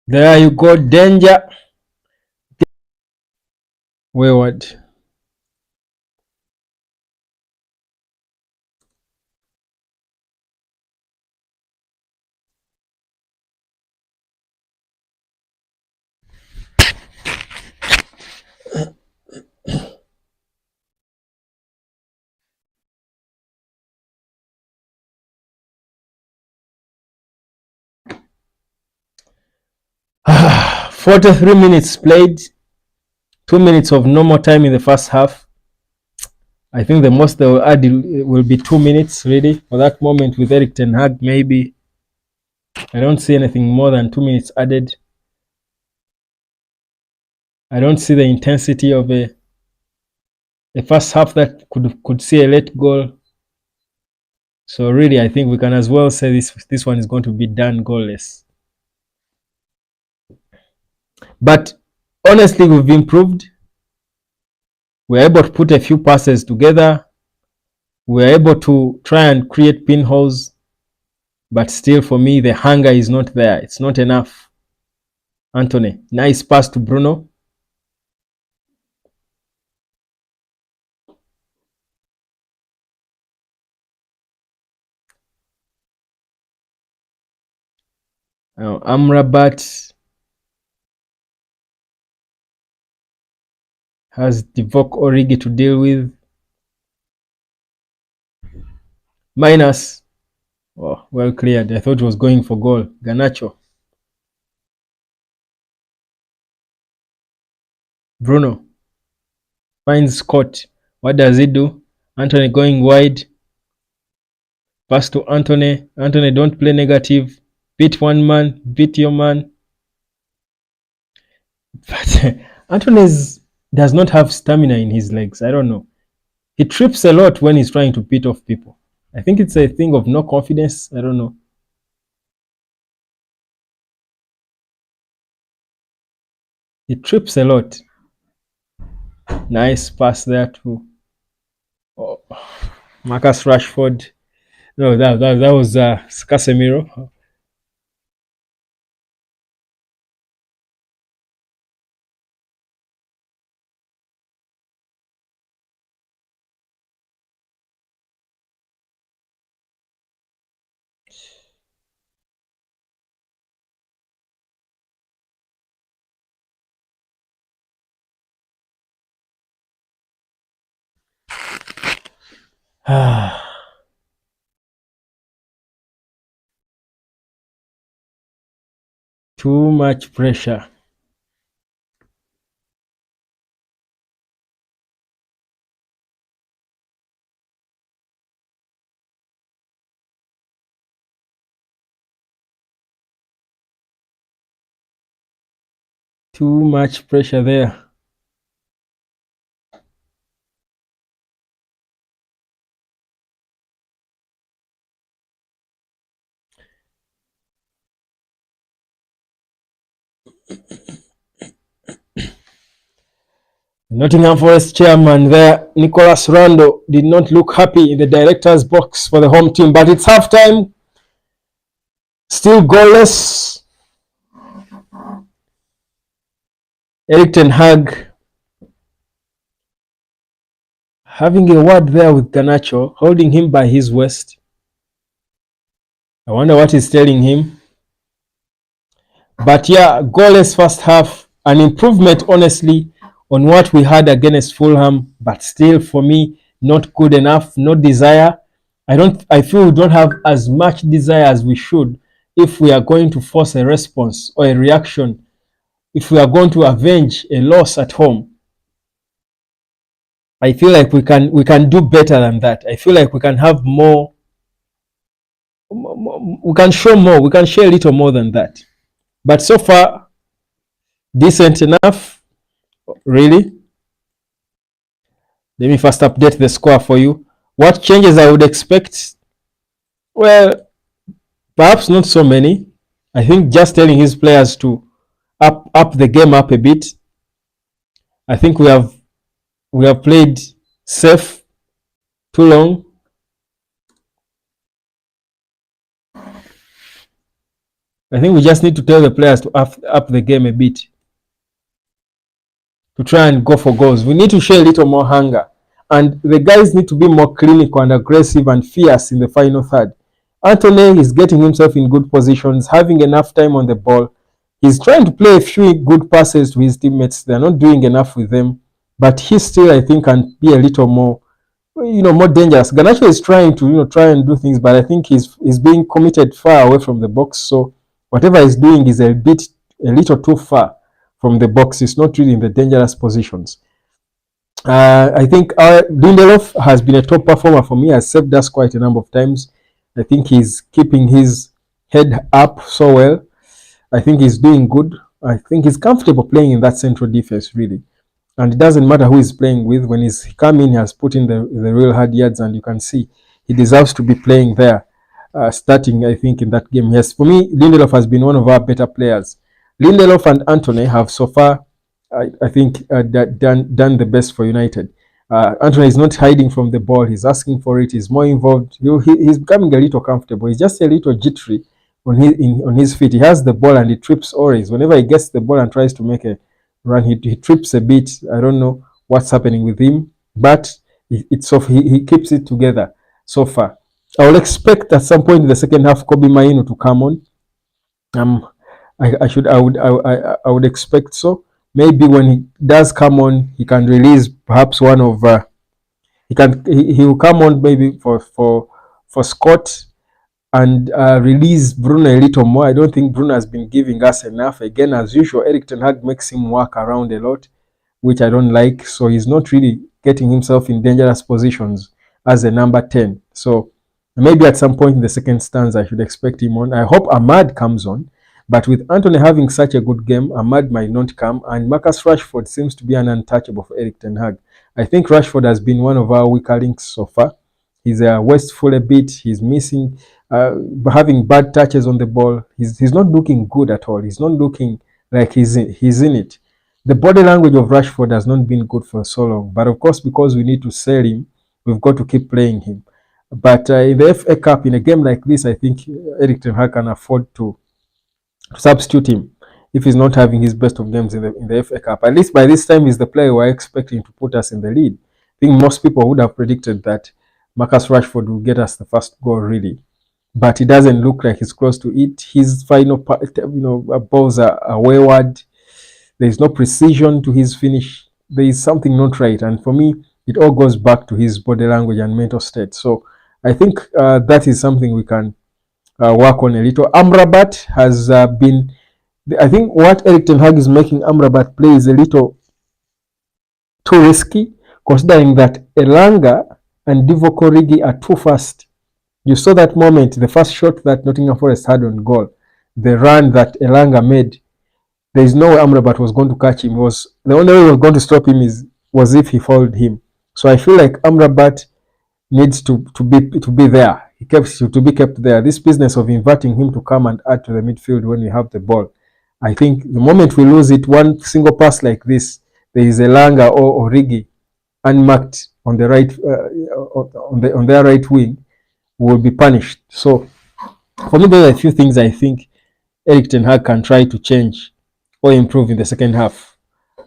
There you go, danger. Wayward. Ah, 43 minutes played, 2 minutes of normal time in the first half. I think the most they will add will be 2 minutes, really, for that moment with Erik ten Hag. Maybe I don't see anything more than 2 minutes added. I don't see the intensity of a first half that could see a late goal. So really, I think we can as well say this one is going to be done goalless. But honestly, we've improved. We're able to put a few passes together. We're able to try and create pinholes. But still, for me, the hunger is not there. It's not enough. Anthony, nice pass to Bruno. Amrabat has Divock Origi to deal with. Minus. Oh, well cleared. I thought it was going for goal. Garnacho. Bruno finds Scott. What does he do? Anthony going wide. Pass to Anthony. Anthony, don't play negative. Beat one man. Beat your man. But Anthony does not have stamina in his legs. I don't know. He trips a lot when he's trying to beat off people. I think it's a thing of no confidence. I don't know. He trips a lot. Nice pass there to Marcus Rashford. No, that was Casemiro. Too much pressure. Too much pressure there. Nottingham Forest chairman there, Nicholas Rando, did not look happy in the director's box for the home team, but it's halftime. Still goalless. Erik ten Hag having a word there with Garnacho, holding him by his waist. I wonder what he's telling him. But yeah, goalless first half, an improvement honestly on what we had against Fulham, but still for me not good enough, no desire. I feel we don't have as much desire as we should if we are going to force a response or a reaction, if we are going to avenge a loss at home. I feel like we can do better than that. I feel like we can have more, we can show more, we can share a little more than that. But so far, decent enough, really. Let me first update the score for you. What changes I would expect? Well, perhaps not so many. I think just telling his players to up the game up a bit. I think we have played safe too long. I think we just need to tell the players to up the game a bit, to try and go for goals. We need to show a little more hunger. And the guys need to be more clinical and aggressive and fierce in the final third. Anthony is getting himself in good positions, having enough time on the ball. He's trying to play a few good passes to his teammates. They're not doing enough with them. But he still, I think, can be a little more, more dangerous. Garnacho is trying to, try and do things, but I think he's being committed far away from the box. So whatever he's doing is a little too far from the box. It's not really in the dangerous positions. I think Lindelof has been a top performer for me. Has saved us quite a number of times. I think he's keeping his head up so well. I think he's doing good. I think he's comfortable playing in that central defense, really. And it doesn't matter who he's playing with. When he's come in, he has put in the real hard yards, and you can see he deserves to be playing there, starting, I think, in that game. Yes, for me, Lindelof has been one of our better players. Lindelof and Antony have so far, I think, done the best for United. Antony is not hiding from the ball. He's asking for it. He's more involved. He's becoming a little comfortable. He's just a little jittery on his feet. He has the ball and he trips always. Whenever he gets the ball and tries to make a run, he trips a bit. I don't know what's happening with him, but he keeps it together so far. I will expect at some point in the second half Kobe Maino to come on. I would expect so. Maybe when he does come on, he can release perhaps one of he will come on maybe for Scott and release Bruno a little more. I don't think Bruno has been giving us enough. Again, as usual, Erik ten Hag makes him work around a lot, which I don't like. So he's not really getting himself in dangerous positions as a number 10. So maybe at some point in the second stanza, I should expect him on. I hope Ahmad comes on. But with Antony having such a good game, Ahmad might not come. And Marcus Rashford seems to be an untouchable for Erik ten Hag. I think Rashford has been one of our weaker links so far. He's wasteful a bit. He's missing, having bad touches on the ball. He's not looking good at all. He's not looking like he's in it. The body language of Rashford has not been good for so long. But of course, because we need to sell him, we've got to keep playing him. But in the FA Cup, in a game like this, I think Erik ten Hag can afford to substitute him if he's not having his best of games in the FA Cup. At least by this time, he's the player we're expecting to put us in the lead. I think most people would have predicted that Marcus Rashford will get us the first goal, really. But it doesn't look like he's close to it. His final balls are wayward. There is no precision to his finish. There is something not right. And for me, it all goes back to his body language and mental state. So I think that is something we can work on a little. Amrabat has been, I think what Erik ten Hag is making Amrabat play is a little too risky, considering that Elanga and Divock Origi are too fast. You saw that moment, the first shot that Nottingham Forest had on goal, the run that Elanga made. There is no way Amrabat was going to catch him. The only way he was going to stop him was if he followed him. So I feel like Amrabat needs to be there. To be kept there. This business of inviting him to come and add to the midfield when we have the ball. I think the moment we lose it, one single pass like this, there is Elanga or Origi unmarked on the right on their right wing, will be punished. So for me, there are a few things I think Erik ten Hag can try to change or improve in the second half.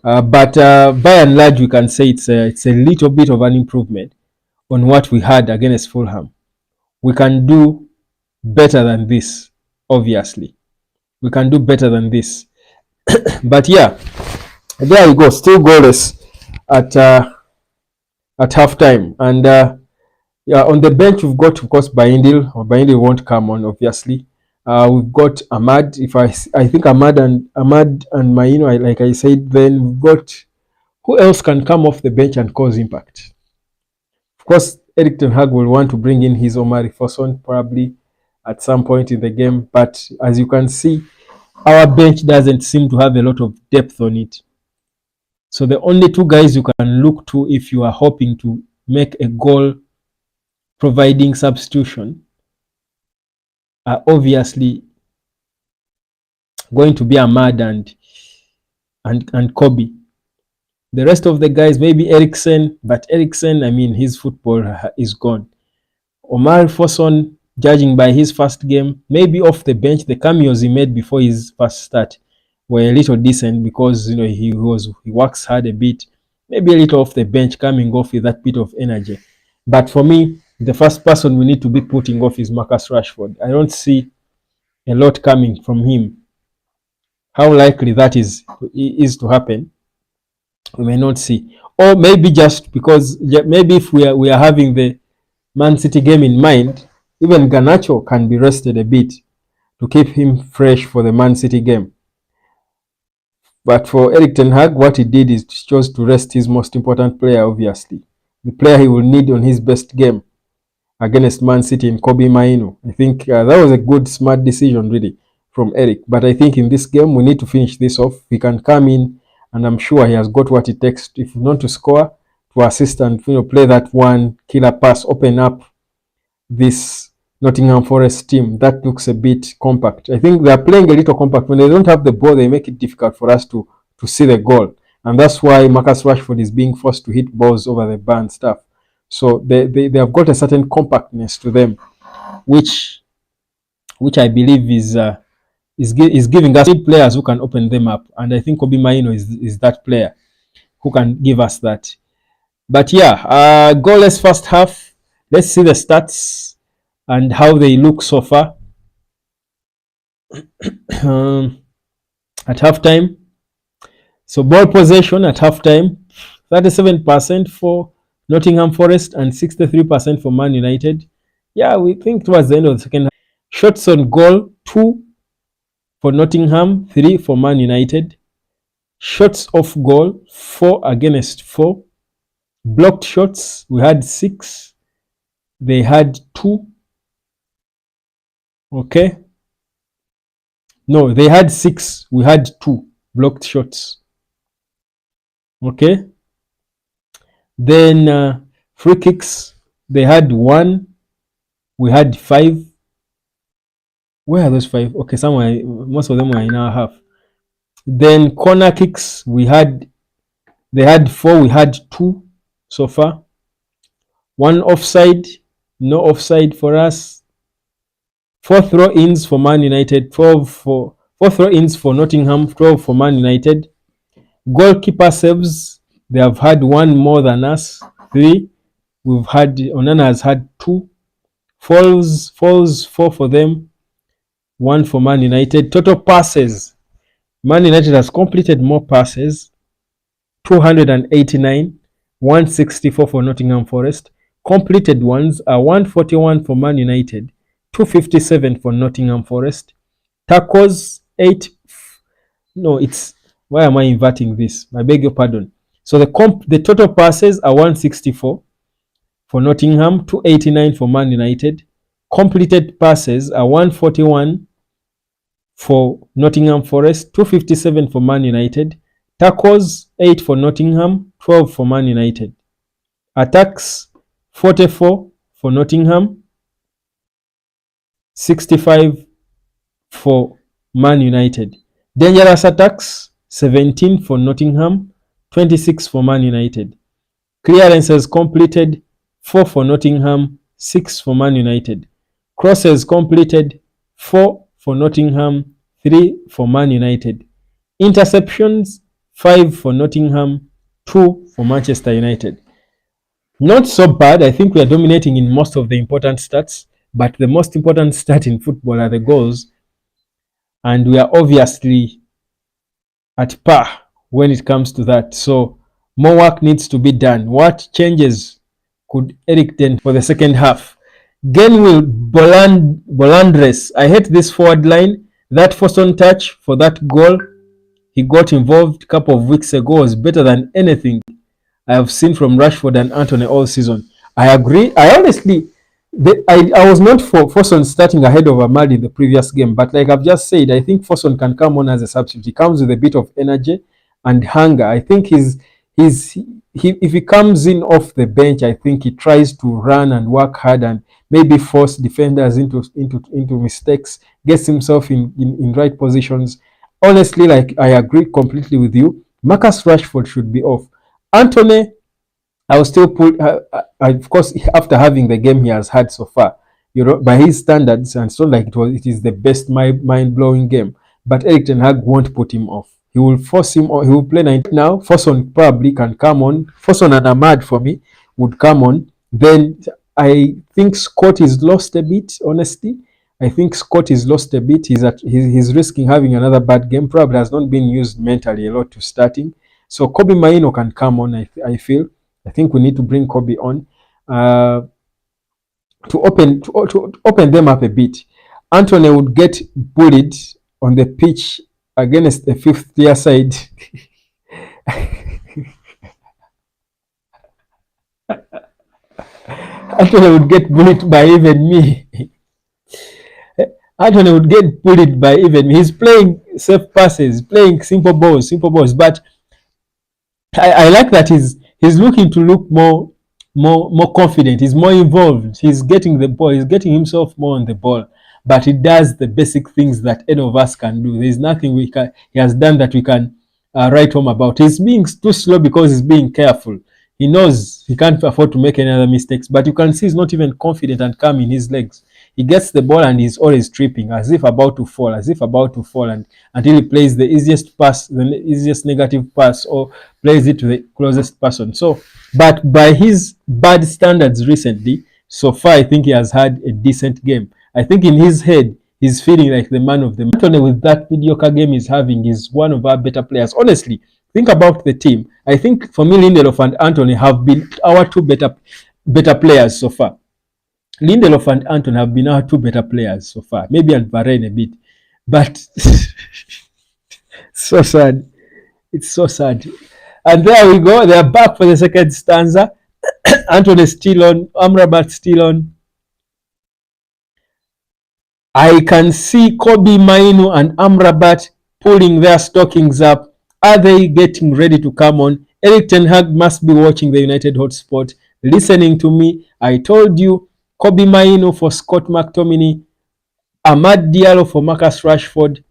But by and large, we can say it's a little bit of an improvement on what we had against Fulham. We can do better than this, obviously. We can do better than this. But yeah, there we go. Still goalless at halftime. And yeah, on the bench, we've got, of course, Baindil. Baindil won't come on, obviously. We've got Ahmad. I think Ahmad and Maino, like I said, then we've got who else can come off the bench and cause impact? Of course, Erik ten Hag will want to bring in his Omar Foson probably at some point in the game. But as you can see, our bench doesn't seem to have a lot of depth on it. So the only two guys you can look to if you are hoping to make a goal providing substitution are obviously going to be Ahmad and Kobe. The rest of the guys, maybe Eriksen, but Eriksen, I mean, his football is gone. Omar Foson, judging by his first game, maybe off the bench, the cameos he made before his first start were a little decent because he works hard a bit. Maybe a little off the bench, coming off with that bit of energy. But for me, the first person we need to be putting off is Marcus Rashford. I don't see a lot coming from him. How likely that is to happen, we may not see. Or maybe just because maybe if we are having the Man City game in mind, even Garnacho can be rested a bit to keep him fresh for the Man City game. But for Erik ten Hag, what he did is chose to rest his most important player, obviously. The player he will need on his best game against Man City in Kobe Mainoo. I think that was a good, smart decision, really, from Eric. But I think in this game, we need to finish this off. He can come in, and I'm sure he has got what it takes, if not to score, to assist and play that one killer pass, open up this Nottingham Forest team that looks a bit compact. I think they are playing a little compact. When they don't have the ball, they make it difficult for us to see the goal. And that's why Marcus Rashford is being forced to hit balls over the bar and stuff. So they have got a certain compactness to them, which I believe is giving us players who can open them up. And I think Kobe Mainoo is that player who can give us that. But yeah, goalless first half. Let's see the stats and how they look so far. At halftime, so ball possession at halftime, 37% for Nottingham Forest and 63% for Man United. Yeah, we think towards the end of the second half. Shots on goal, 2 for Nottingham, 3 for Man United. Shots off goal, 4 against 4. Blocked shots, we had 6. They had 2. Okay. No, they had 6. We had 2 blocked shots. Okay. Then free kicks, they had 1. We had 5. Where are those 5? Okay, most of them were in our half. Then corner kicks, they had 4. We had 2 so far. 1 offside, no offside for us. 4 throw-ins for Man United, 4 throw-ins for Nottingham, 12 for Man United. Goalkeeper saves, they have had 1 more than us, 3. Onana has had 2. Falls 4 for them, 1 for Man United. Total passes, Man United has completed more passes, 289, 164 for Nottingham Forest. Completed ones are 141 for Man United, 257 for Nottingham Forest. Tackles, 8. No, it's... Why am I inverting this? I beg your pardon. So the total passes are 164 for Nottingham, 289 for Man United. Completed passes are 141 for Nottingham Forest, 257 for Man United. Tackles, 8 for Nottingham, 12 for Man United. Attacks, 44 for Nottingham, 65 for Man United. Dangerous attacks, 17 for Nottingham, 26 for Man United. Clearances completed, 4 for Nottingham, 6 for Man United. Crosses completed, 4 for Nottingham, 3 for Man United. Interceptions, 5 for Nottingham, 2 for Manchester United. Not so bad. I think we are dominating in most of the important stats, but the most important stat in football are the goals, and we are obviously at par when it comes to that. So more work needs to be done. What changes could Eric then for the second half? Gainwell Bolandres. I hate this forward line. That first on touch for that goal he got involved a couple of weeks ago was better than anything I have seen from Rashford and Antony all season. I agree. I honestly, I was not for Foson starting ahead of Amadi in the previous game, but like I've just said, I think Foson can come on as a substitute. He comes with a bit of energy and hunger. I think if he comes in off the bench, I think he tries to run and work hard and maybe force defenders into mistakes, gets himself in right positions. Honestly, like I agree completely with you. Marcus Rashford should be off. Anthony, I will still put, of course, after having the game he has had so far, by his standards, and it's not like it is the best mind blowing game. But Eric Ten Hag won't put him off. He will force him on. He will play 90 now. Foson probably can come on. Foson and Ahmad for me would come on. Then I think Scott is lost a bit, honestly. I think Scott is lost a bit. He's risking having another bad game. Probably has not been used mentally a lot to starting. So Kobe Maino can come on, I feel. I think we need to bring Kobe on to open them up a bit. Anthony would get bullied on the pitch against the fifth tier side. Anthony would get bullied by even me. Anthony would get bullied by even me. He's playing safe passes, playing simple balls. But I like that he's looking to look more confident. He's more involved. He's getting the ball. He's getting himself more on the ball. But he does the basic things that any of us can do. There's nothing he has done that we can write home about. He's being too slow because he's being careful. He knows he can't afford to make any other mistakes. But you can see he's not even confident and calm in his legs. He gets the ball and he's always tripping, as if about to fall, and until he plays the easiest pass, the easiest negative pass, or plays it to the closest person. So, but by his bad standards recently, so far I think he has had a decent game. I think in his head, he's feeling like the man of the match. With that mediocre game he's having, is one of our better players. Honestly, think about the team. I think for me, Lindelof and Anthony have been our two better players so far. Lindelof and Anton have been our two better players so far. Maybe and Varane a bit. But so sad. It's so sad. And there we go. They are back for the second stanza. Anton is still on. Amrabat still on. I can see Kobe Mainu and Amrabat pulling their stockings up. Are they getting ready to come on? Eric Ten Hag must be watching the United hotspot, listening to me. I told you, Kobe Maino for Scott McTominay, Ahmad Diallo for Marcus Rashford,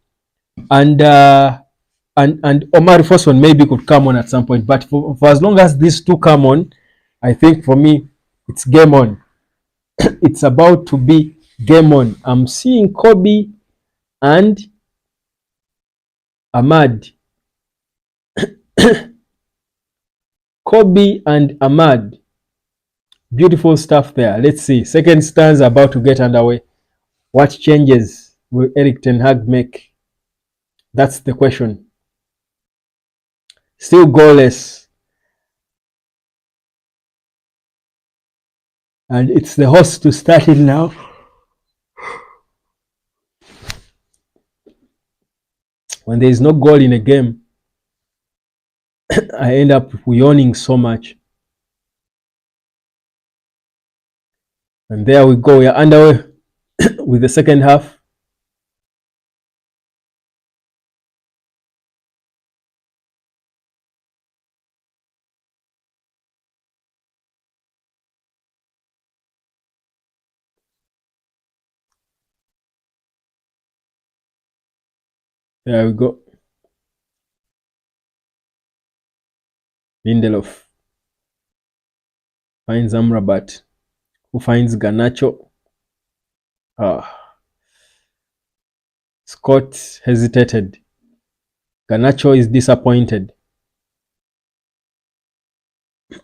and Omar Foson maybe could come on at some point. But for as long as these two come on, I think for me, it's game on. It's about to be game on. I'm seeing Kobe and Ahmad. Kobe and Ahmad. Beautiful stuff there. Let's see. Second stanza about to get underway. What changes will Eric Ten Hag make? That's the question. Still goalless. And it's the host to start it now. When there is no goal in a game, I end up yawning so much. And there we go. We are underway with the second half. There we go. Lindelof finds Amrabat, who finds Garnacho. Scott hesitated. Garnacho is disappointed.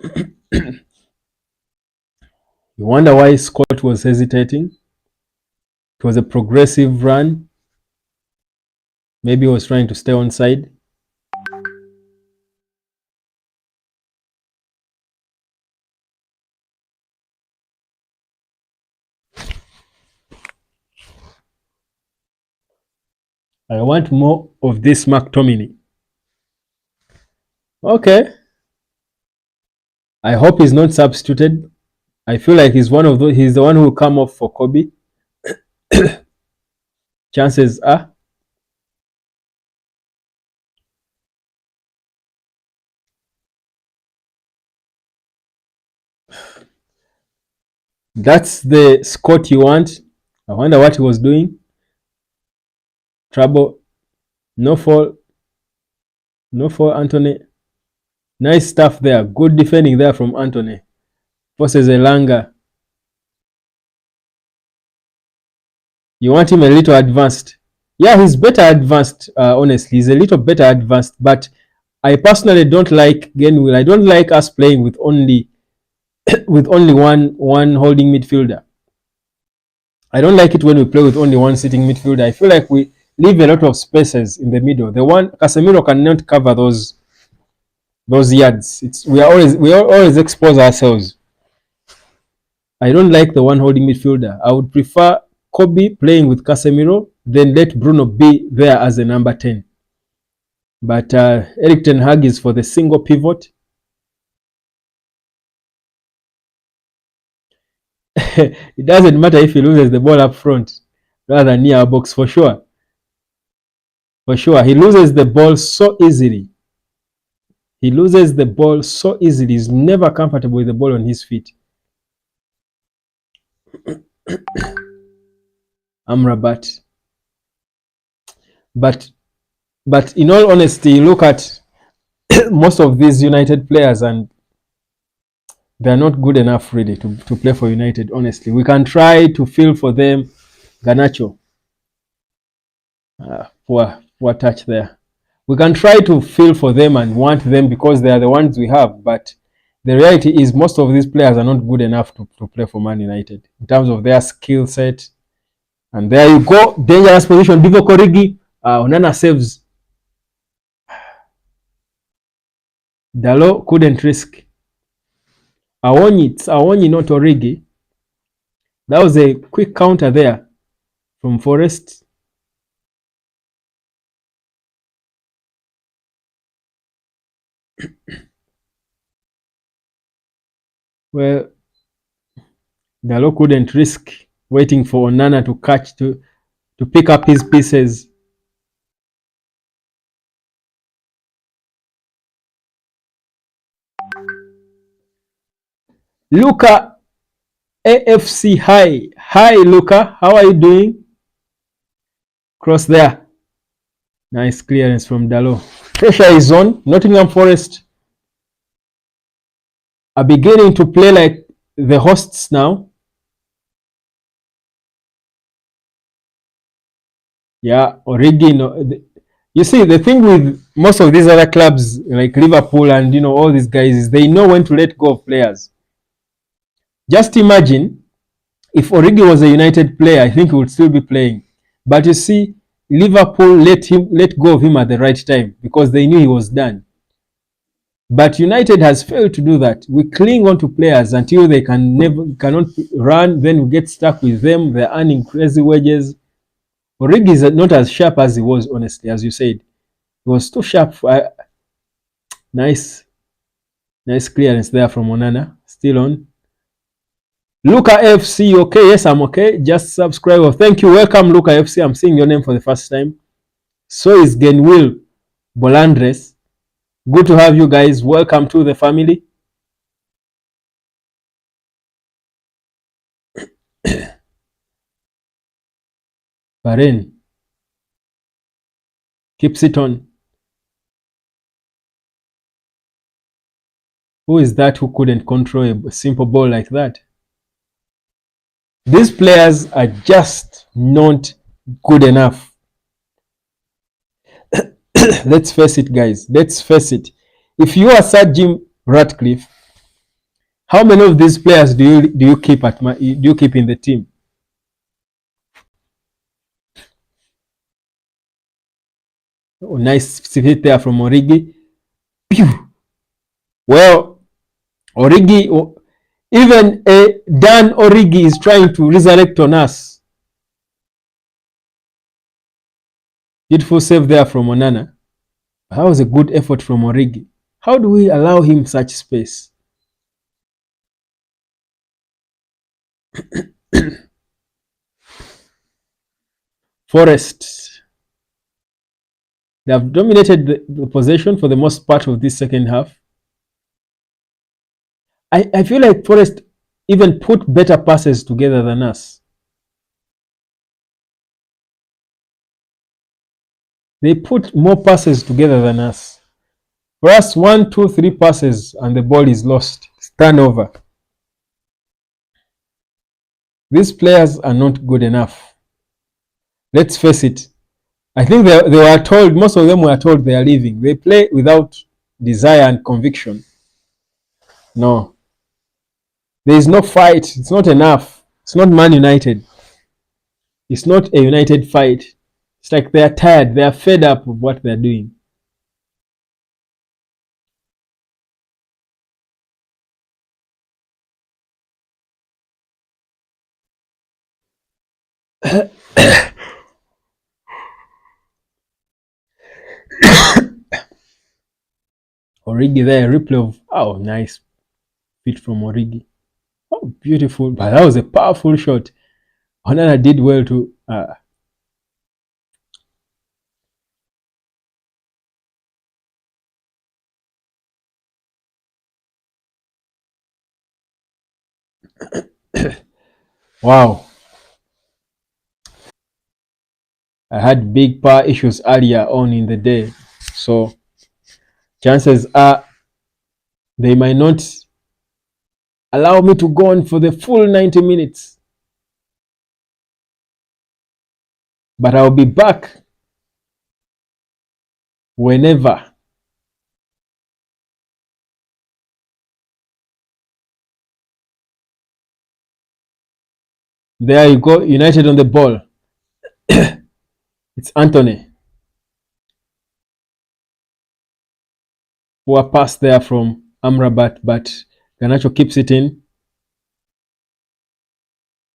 You wonder why Scott was hesitating. It was a progressive run. Maybe he was trying to stay on side. I want more of this McTominay. Okay. I hope he's not substituted. I feel like he's one of those. He's the one who will come off for Kobe. Chances are. That's the Scott you want. I wonder what he was doing. Trouble. No fall. No fall, Anthony. Nice stuff there. Good defending there from Anthony. Forces Elanga. You want him a little advanced. Yeah, he's better advanced, honestly. He's a little better advanced, but I personally don't like Genwill. I don't like us playing with only one holding midfielder. I don't like it when we play with only one sitting midfielder. I feel like we leave a lot of spaces in the middle. The one Casemiro cannot cover those yards. We always expose ourselves. I don't like the one holding midfielder. I would prefer Kobe playing with Casemiro, then let Bruno be there as a number 10. But Erik ten Hag is for the single pivot. It doesn't matter if he loses the ball up front rather than near our box, for sure. For sure. He loses the ball so easily. He loses the ball so easily. He's never comfortable with the ball on his feet. Amrabat. But in all honesty, look at most of these United players and they're not good enough really to play for United, honestly. We can try to feel for them. Garnacho. Poor touch there. We can try to feel for them and want them because they are the ones we have, but the reality is most of these players are not good enough to play for Man United in terms of their skill set. And there you go, dangerous position. Divock Origi, Onana saves. Dalot couldn't risk. Awonyi, not Origi. That was a quick counter there from Forest. Well, Dalot couldn't risk waiting for Onana to catch to pick up his pieces. Luka AFC, hi Luka, how are you doing? Cross there. Nice clearance from Dalot. Pressure is on. Nottingham Forest are beginning to play like the hosts now. Yeah, Origi. You see, the thing with most of these other clubs like Liverpool and all these guys is they know when to let go of players. Just imagine if Origi was a United player, I think he would still be playing. But you see, Liverpool let go of him at the right time because they knew he was done. But United has failed to do that. We cling on to players until they cannot run, then we get stuck with them. They're earning crazy wages. Origi is not as sharp as he was, honestly, as you said. He was too sharp. Nice clearance there from Onana. Still on. Luka FC, okay? Yes, I'm okay. Just subscribe. Oh, thank you. Welcome, Luka FC. I'm seeing your name for the first time. So is Genwill Bolandres. Good to have you guys. Welcome to the family. Bahrain keeps it on. Who is that who couldn't control a simple ball like that? These players are just not good enough. Let's face it, guys. Let's face it. If you are Sir Jim Ratcliffe, how many of these players do you keep in the team? Oh, nice hit there from Origi. Pew. Well, Origi, even Dan Origi is trying to resurrect on us. Beautiful save there from Onana. That was a good effort from Origi. How do we allow him such space? Forest. They have dominated the possession for the most part of this second half. I feel like Forest even put better passes together than us. They put more passes together than us. For us, 1, 2, 3 passes and the ball is lost. It's turnover. These players are not good enough. Let's face it. I think they were told, most of them were told they are leaving. They play without desire and conviction. No. There is no fight. It's not enough. It's not Man United. It's not a United fight. It's like they are tired. They are fed up of what they're doing. Origi there, replay of, oh, nice fit from Origi. Oh, beautiful. But that was a powerful shot. Onana did well to. Wow. I had big power issues earlier on in the day. So chances are they might not allow me to go on for the full 90 minutes. But I'll be back whenever. There you go, United on the ball. It's Anthony. Poor pass there from Amrabat, but Garnacho keeps it in.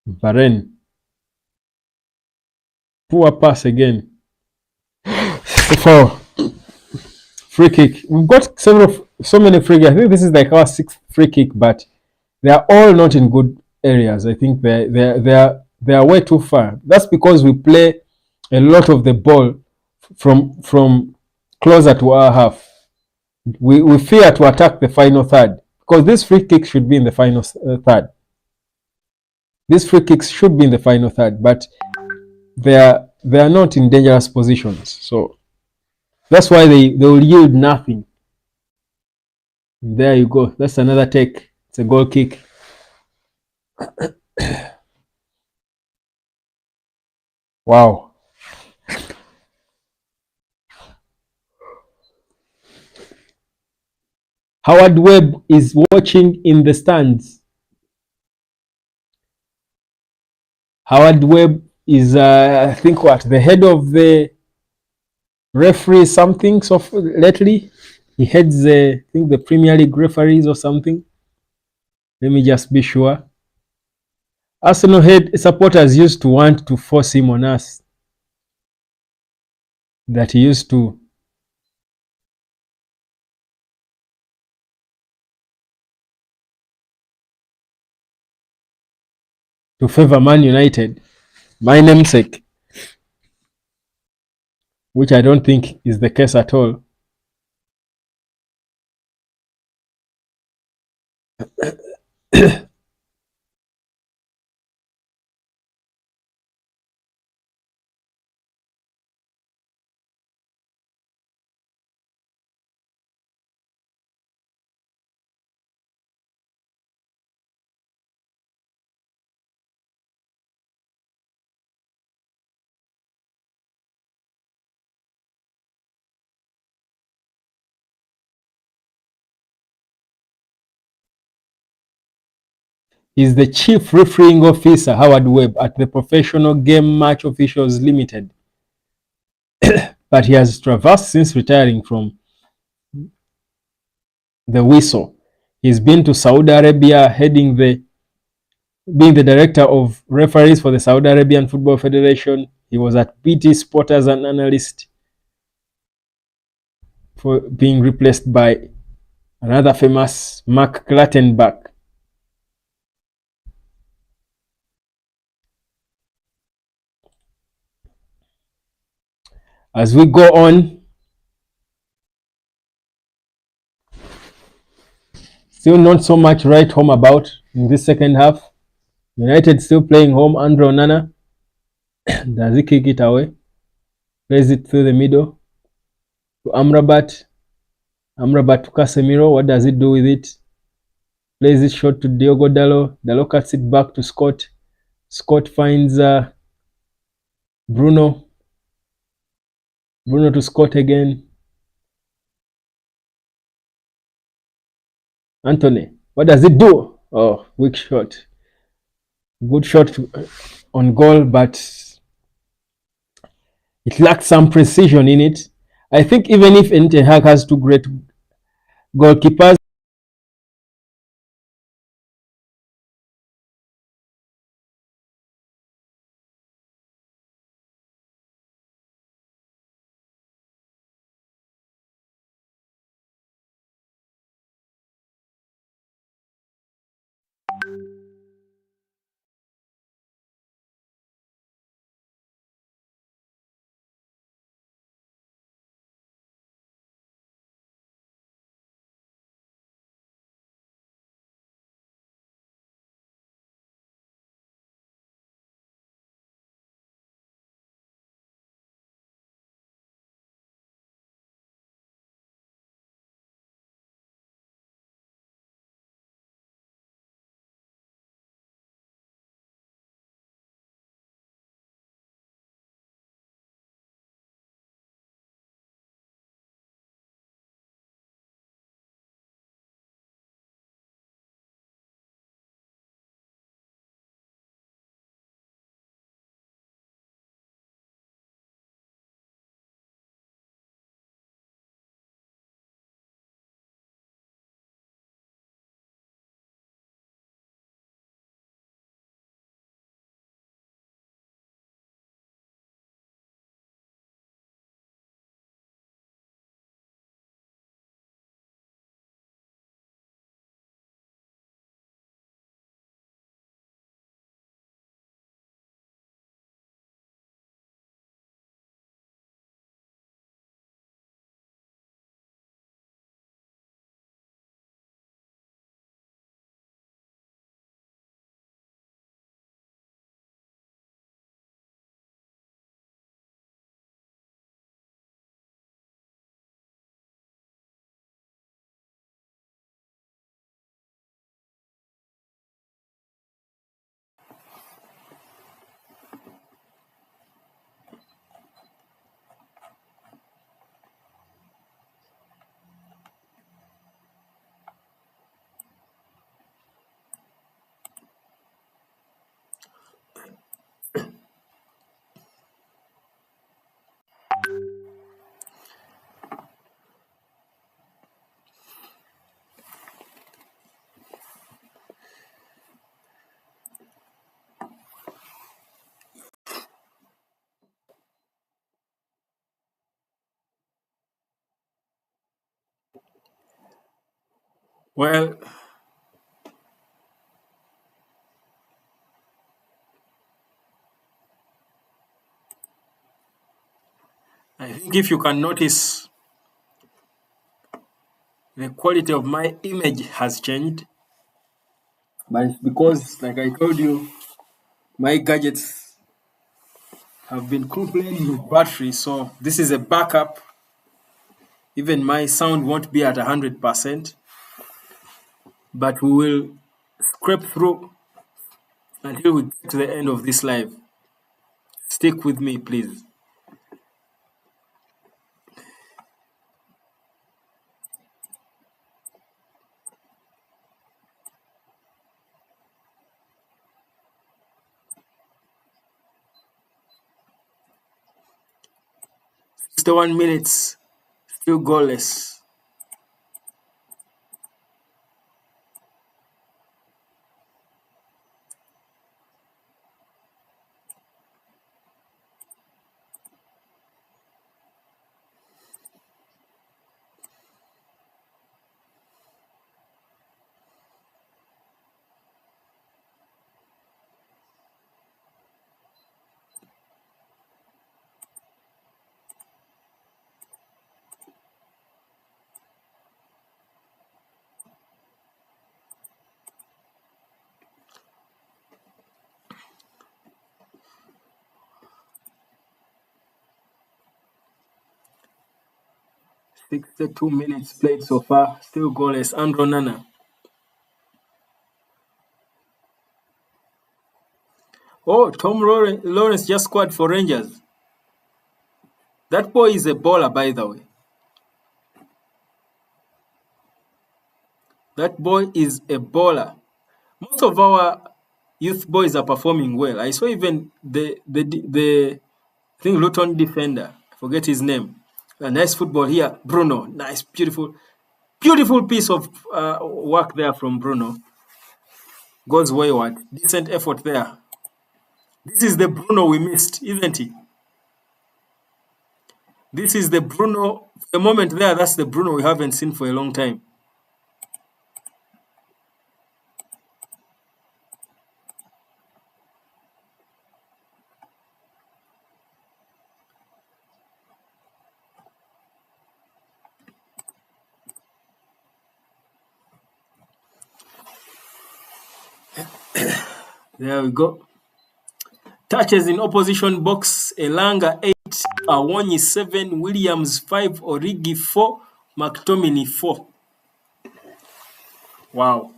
Varane. Poor pass again. For free kick. We've got so many free kicks. I think this is like our 6th free kick, but they are all not in good areas. I think they are way too far. That's because we play a lot of the ball from closer to our half. We fear to attack the final third because this free kick should be in the final third. These free kicks should be in the final third, but they are not in dangerous positions. So that's why they will yield nothing. There you go. That's another take. It's a goal kick. Wow. Howard Webb is watching in the stands. Howard Webb is, I think, the head of the referee something. So lately, he heads, I think, the Premier League referees or something. Let me just be sure. Arsenal head supporters used to want to force him on us. That he used to favor Man United, my namesake, which I don't think is the case at all. Is the chief refereeing officer, Howard Webb, at the Professional Game Match Officials Limited. But he has traversed since retiring from the whistle. He's been to Saudi Arabia, being the director of referees for the Saudi Arabian Football Federation. He was at BT Sport as an analyst, for being replaced by another famous Mark Clattenburg. As we go on, still not so much right home about in this second half. United still playing home. Andre Onana, does he kick it away? Plays it through the middle to Amrabat. Amrabat to Casemiro. What does he do with it? Plays it short to Diogo Dalot. Dalot cuts it back to Scott. Scott finds Bruno. Bruno to Scott again. Anthony. What does it do? Oh, weak shot. Good shot on goal, but it lacked some precision in it. I think even if Ten Hag has two great goalkeepers, Well, I think if you can notice, the quality of my image has changed. But it's because, like I told you, my gadgets have been complaining with battery. So this is a backup. Even my sound won't be at 100%, but we will scrape through until we get to the end of this live. Stick with me, please. Still 1 minutes, still goalless. 62 minutes played so far, still goalless. Andro Nana. Oh, Tom Lawrence just scored for Rangers. That boy is a baller, by the way. That boy is a baller. Most of our youth boys are performing well. I saw even the I think Luton defender, I forget his name. A nice football here, Bruno. Nice, beautiful piece of work there from Bruno. Goes wayward. Decent effort there. This is the Bruno we missed, isn't he? This is the Bruno. The moment there, that's the Bruno we haven't seen for a long time. There we go. Touches in opposition box. Elanga 8, Awonyi 7, Williams 5, Origi 4, McTominay 4. Wow.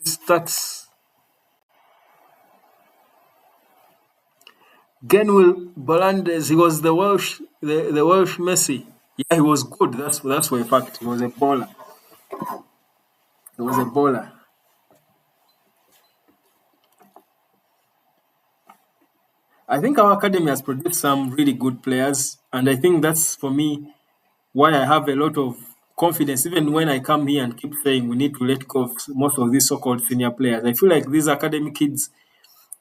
These stats. Genwill Bolandes, he was the Welsh Messi. Yeah, he was good. That's for a fact. He was a baller. He was a baller. I think our academy has produced some really good players, and I think that's, for me, why I have a lot of confidence, even when I come here and keep saying we need to let go of most of these so-called senior players. I feel like these academy kids,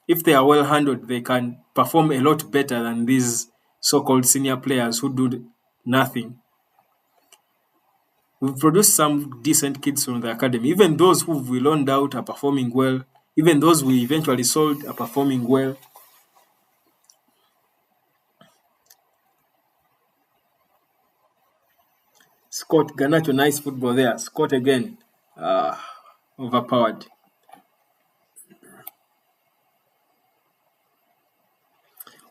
if they are well handled, they can perform a lot better than these so-called senior players who do nothing. We've produced some decent kids from the academy. Even those who we loaned out are performing well. Even those we eventually sold are performing well. Scott Garnacho, nice football there. Scott again, overpowered.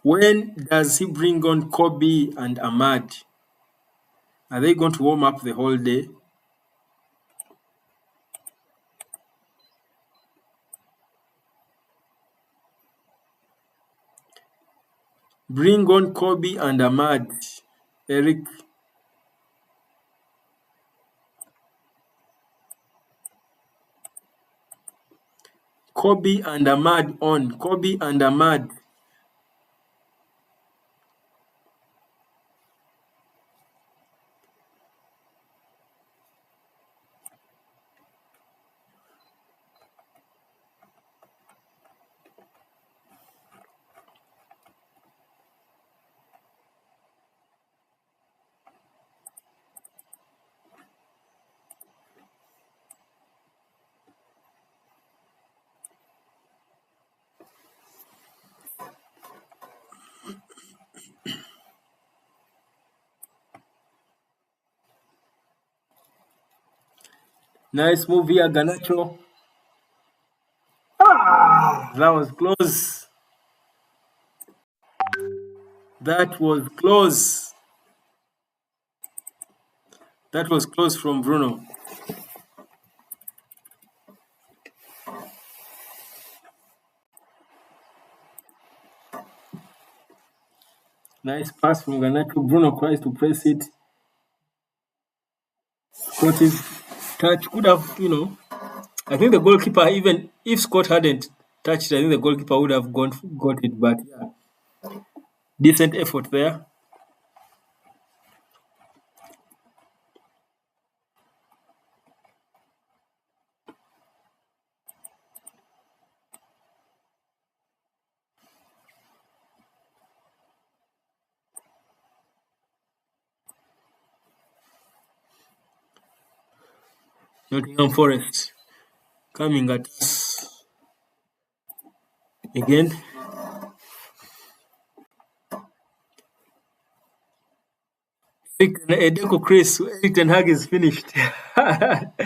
When does he bring on Kobe and Ahmad? Are they going to warm up the whole day? Bring on Kobe and Ahmad. Eric. Kobe and Ahmad on. Kobe and Ahmad. Nice move here, Garnacho. That was close. That was close. That was close from Bruno. Nice pass from Garnacho. Bruno tries to press it. Scott his touch could have, I think the goalkeeper, even if Scott hadn't touched it, I think the goalkeeper would have got it. But yeah, decent effort there. Nottingham Forest coming at us again. Edeko Chris, Eric Ten Hag is finished. Eric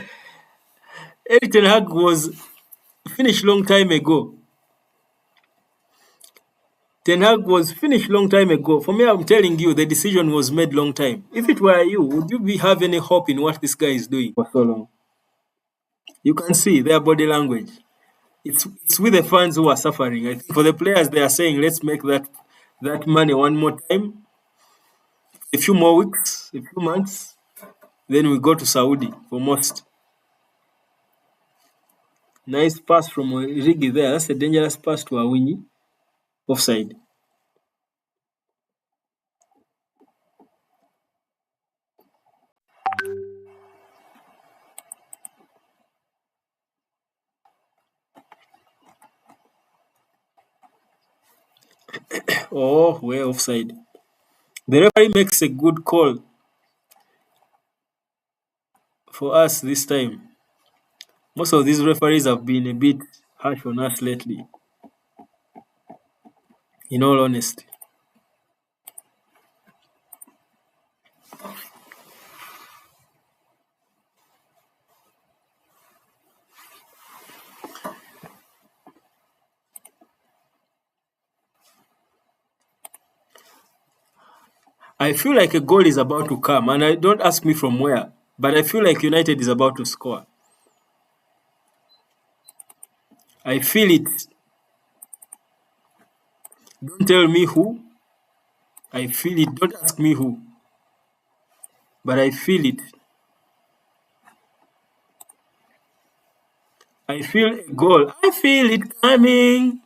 Ten Hag was finished long time ago. Ten Hag was finished long time ago. For me, I'm telling you, the decision was made long time. If it were you, would you have any hope in what this guy is doing for so long? You can see their body language. It's with the fans who are suffering. I think for the players, they are saying, let's make that money one more time, a few more weeks, a few months, then we go to Saudi for most. Nice pass from Rigi there. That's a dangerous pass to Awinyi. Offside. Oh, way offside. The referee makes a good call for us this time. Most of these referees have been a bit harsh on us lately, in all honesty. I feel like a goal is about to come, and I don't ask me from where, but I feel like United is about to score. I feel it. Don't tell me who. I feel it. Don't ask me who. But I feel it. I feel a goal. I feel it coming.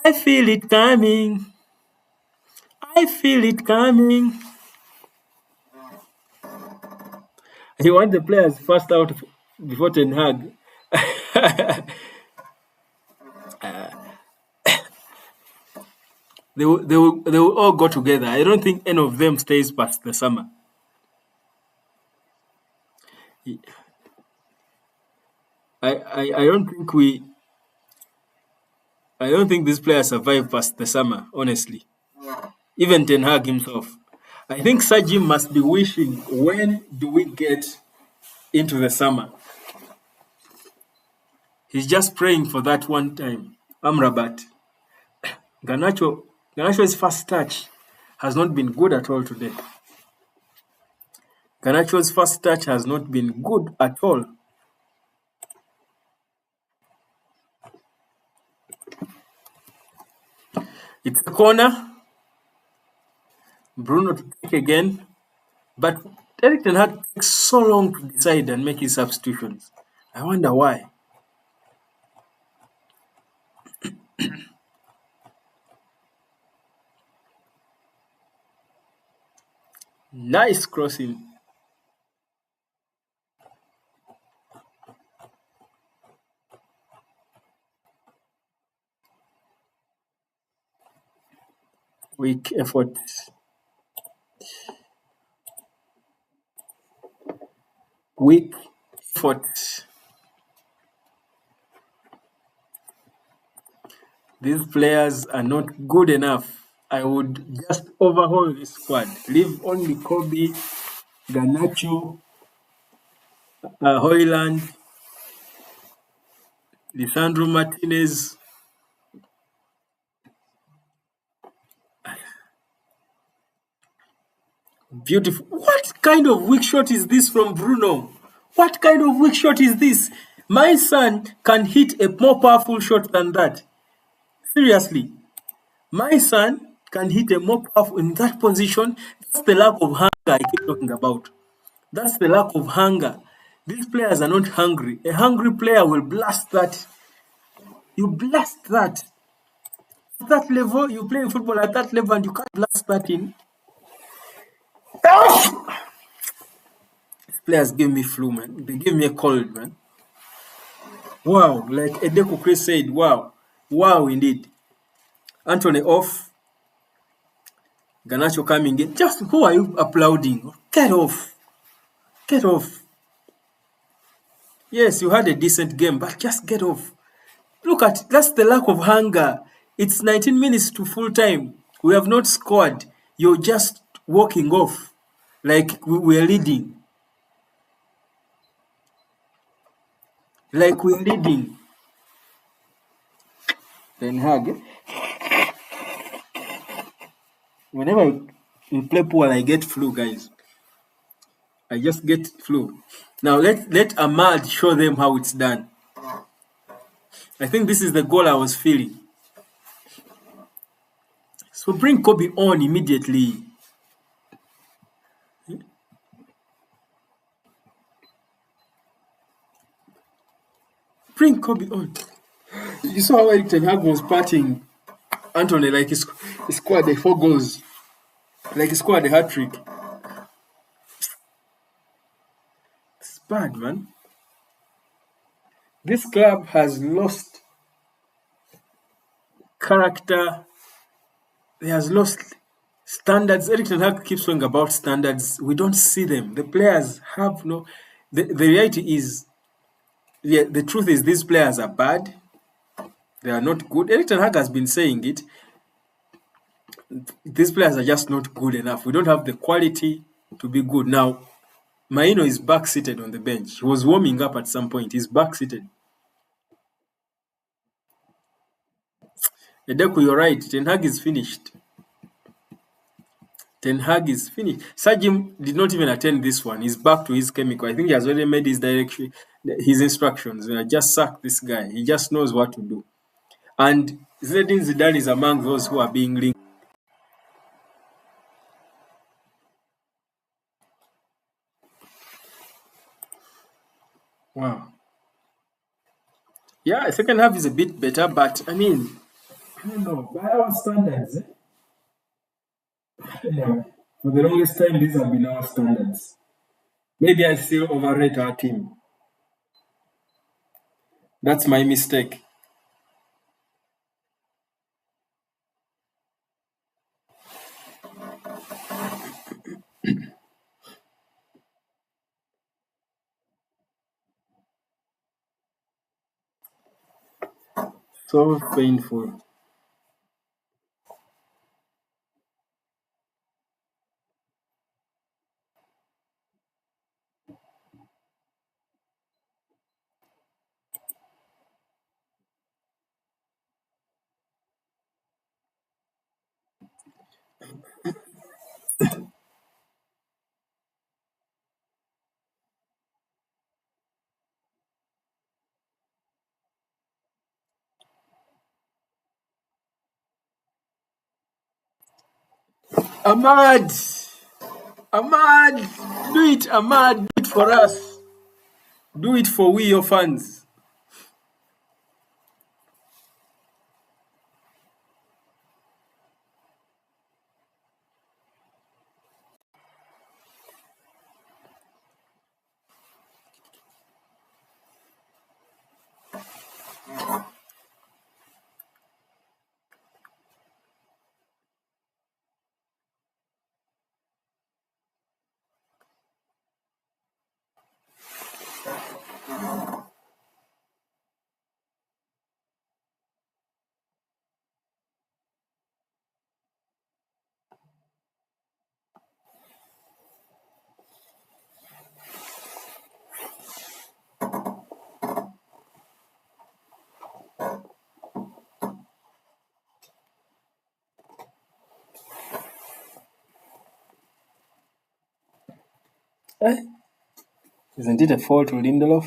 I feel it coming. I feel it coming. You want the players first out before Ten Hag. They will all go together. I don't think any of them stays past the summer. I don't think these players survive past the summer, honestly. Even Ten Hag himself. I think Sajim must be wishing, when do we get into the summer? He's just praying for that one time. Amrabat. Garnacho's first touch has not been good at all today. Garnacho's first touch has not been good at all. It's a corner. Bruno to take again. But Eric Ten Hag takes so long to decide and make his substitutions. I wonder why. Nice crossing. Weak effort. Weak effort. These players are not good enough. I would just overhaul this squad. Leave only Kobe, Garnacho, Hoyland, Lisandro Martinez. Beautiful. What kind of weak shot is this from Bruno? What kind of weak shot is this? My son can hit a more powerful shot than that. Seriously. My son can hit a more powerful in that position. That's the lack of hunger I keep talking about. That's the lack of hunger. These players are not hungry. A hungry player will blast that. You blast that. At that level, you play football at that level and you can't blast that in. Players give me flu, man. They give me a cold, man. Wow, like Edeko Chris said, wow. Wow, indeed. Anthony off. Garnacho coming in. Just who are you applauding? Get off. Get off. Yes, you had a decent game, but just get off. Look at, that's the lack of hunger. It's 19 minutes to full time. We have not scored. You're just walking off like we're leading. Like we're leading. Ten Hag. Whenever we play pool, I get flu, guys. I just get flu. Now let Ahmad show them how it's done. I think this is the goal I was feeling. So bring Kobe on immediately. Bring Kobe on. You saw how Eric Ten Hag was patting Anthony like he scored the 4 goals. Like he scored a hat-trick. It's bad, man. This club has lost character. It has lost standards. Eric Ten Hag keeps talking about standards. We don't see them. The players have no. The reality is, yeah, the truth is these players are bad. They are not good. Eric Ten Hag has been saying it. These players are just not good enough. We don't have the quality to be good. Now, Maino is back seated on the bench. He was warming up at some point. He's back seated. Edeku, you're right. Ten Hag is finished. Ten Hag is finished. Sajim did not even attend this one. He's back to his chemical. I think he has already made his direction, his instructions. Just sack this guy. He just knows what to do. And Zinedine Zidane is among those who are being linked. Wow. Yeah, second half is a bit better, but I mean, I don't know. By our standards, yeah, for the longest time, these have been our standards. Maybe I still overrate our team. That's my mistake. So painful. Ahmad! Ahmad! Do it, Ahmad! Do it for us. Do it for we, your fans. Eh? Isn't it a fault to Lindelof?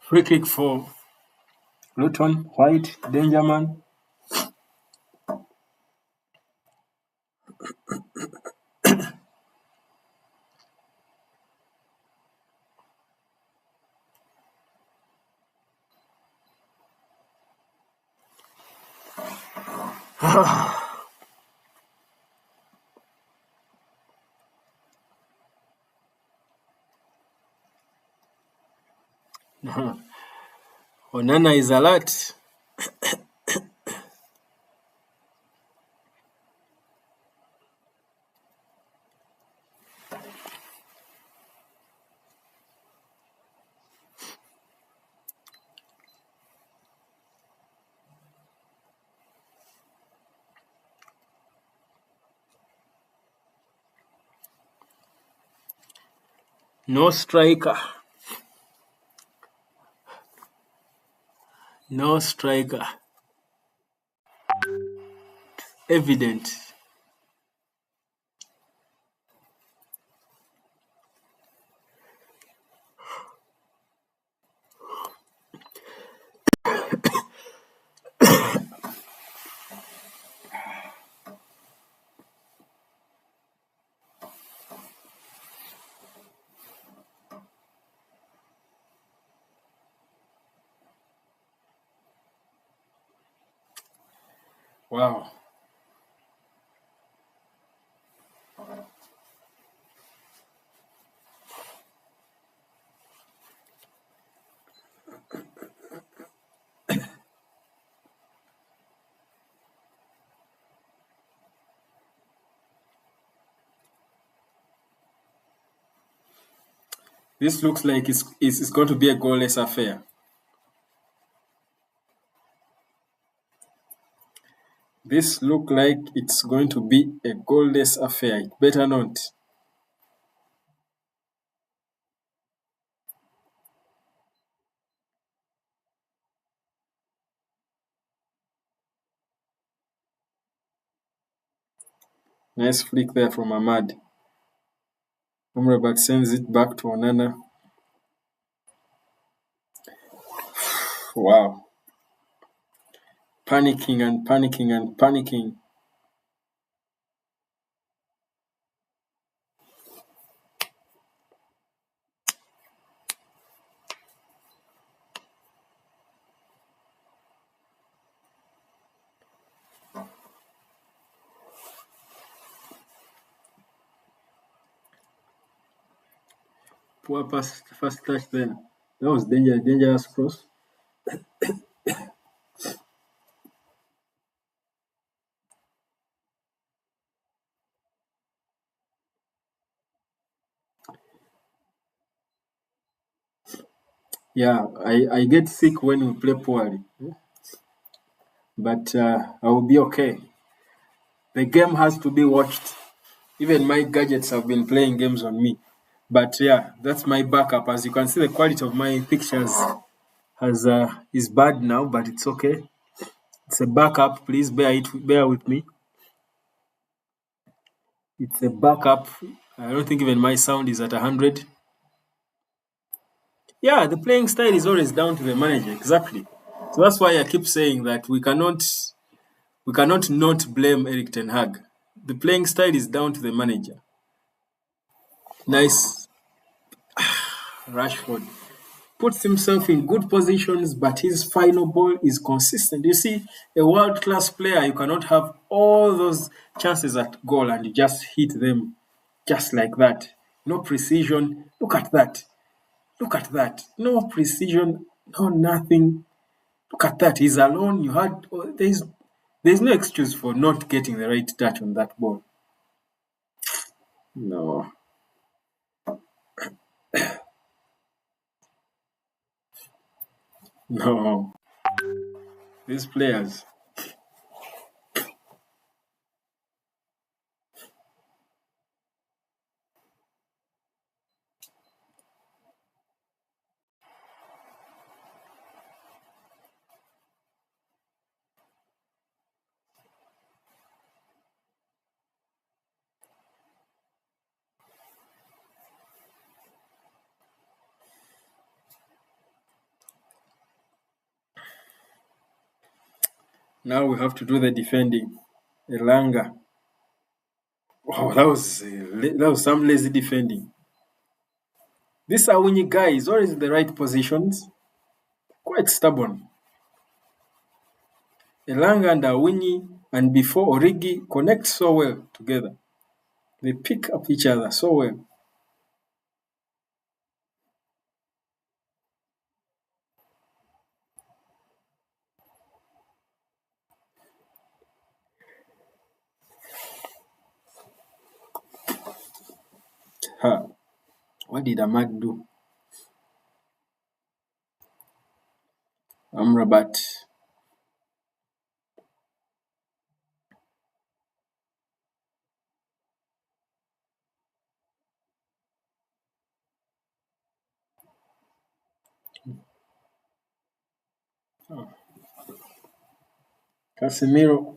Free kick for Luton, White, danger man. Onana is alert. No striker. No striker. Evident. Wow. This looks like it's going to be a goalless affair. This look like it's going to be a goalless affair. It better not. Nice flick there from Ahmad. Amrabat sends it back to Onana. Wow. Panicking and panicking and panicking. Poor pass, first touch there. That was dangerous cross. Yeah, I get sick when we play poorly. But I will be okay. The game has to be watched. Even my gadgets have been playing games on me. But yeah, that's my backup. As you can see, the quality of my pictures is bad now, but it's okay. It's a backup. Please bear with me. It's a backup. I don't think even my sound is at 100. Yeah, the playing style is always down to the manager. Exactly. So that's why I keep saying that we cannot not blame Eric Ten Hag. The playing style is down to the manager. Nice. Rashford puts himself in good positions, but his final ball is consistent. You see, a world-class player, you cannot have all those chances at goal and you just hit them just like that. No precision. Look at that. Look at that. No precision, no nothing. Look at that. He's alone. There's no excuse for not getting the right touch on that ball. No. No. These players. Now we have to do the defending. Elanga. Wow, that was some lazy defending. This Awinyi guy is always in the right positions. Quite stubborn. Elanga and Awinyi and before Origi connect so well together. They pick up each other so well. Ha. What did Ahmad do? Amrabat. Oh. Casemiro.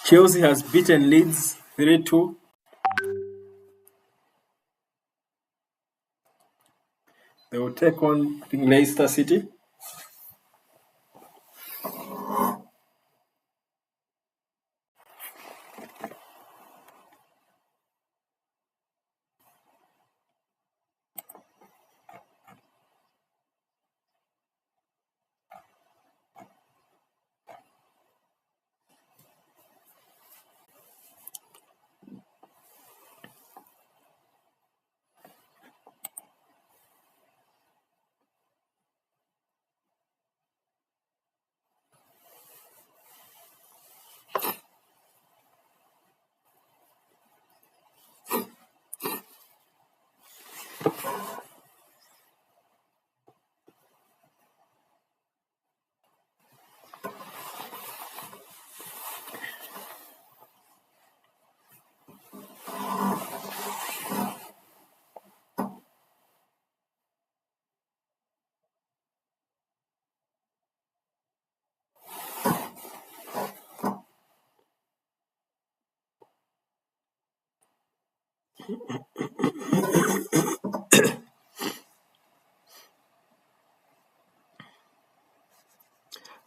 'Chelsea has beaten Leeds 3-2. They will take on, I think, Leicester City.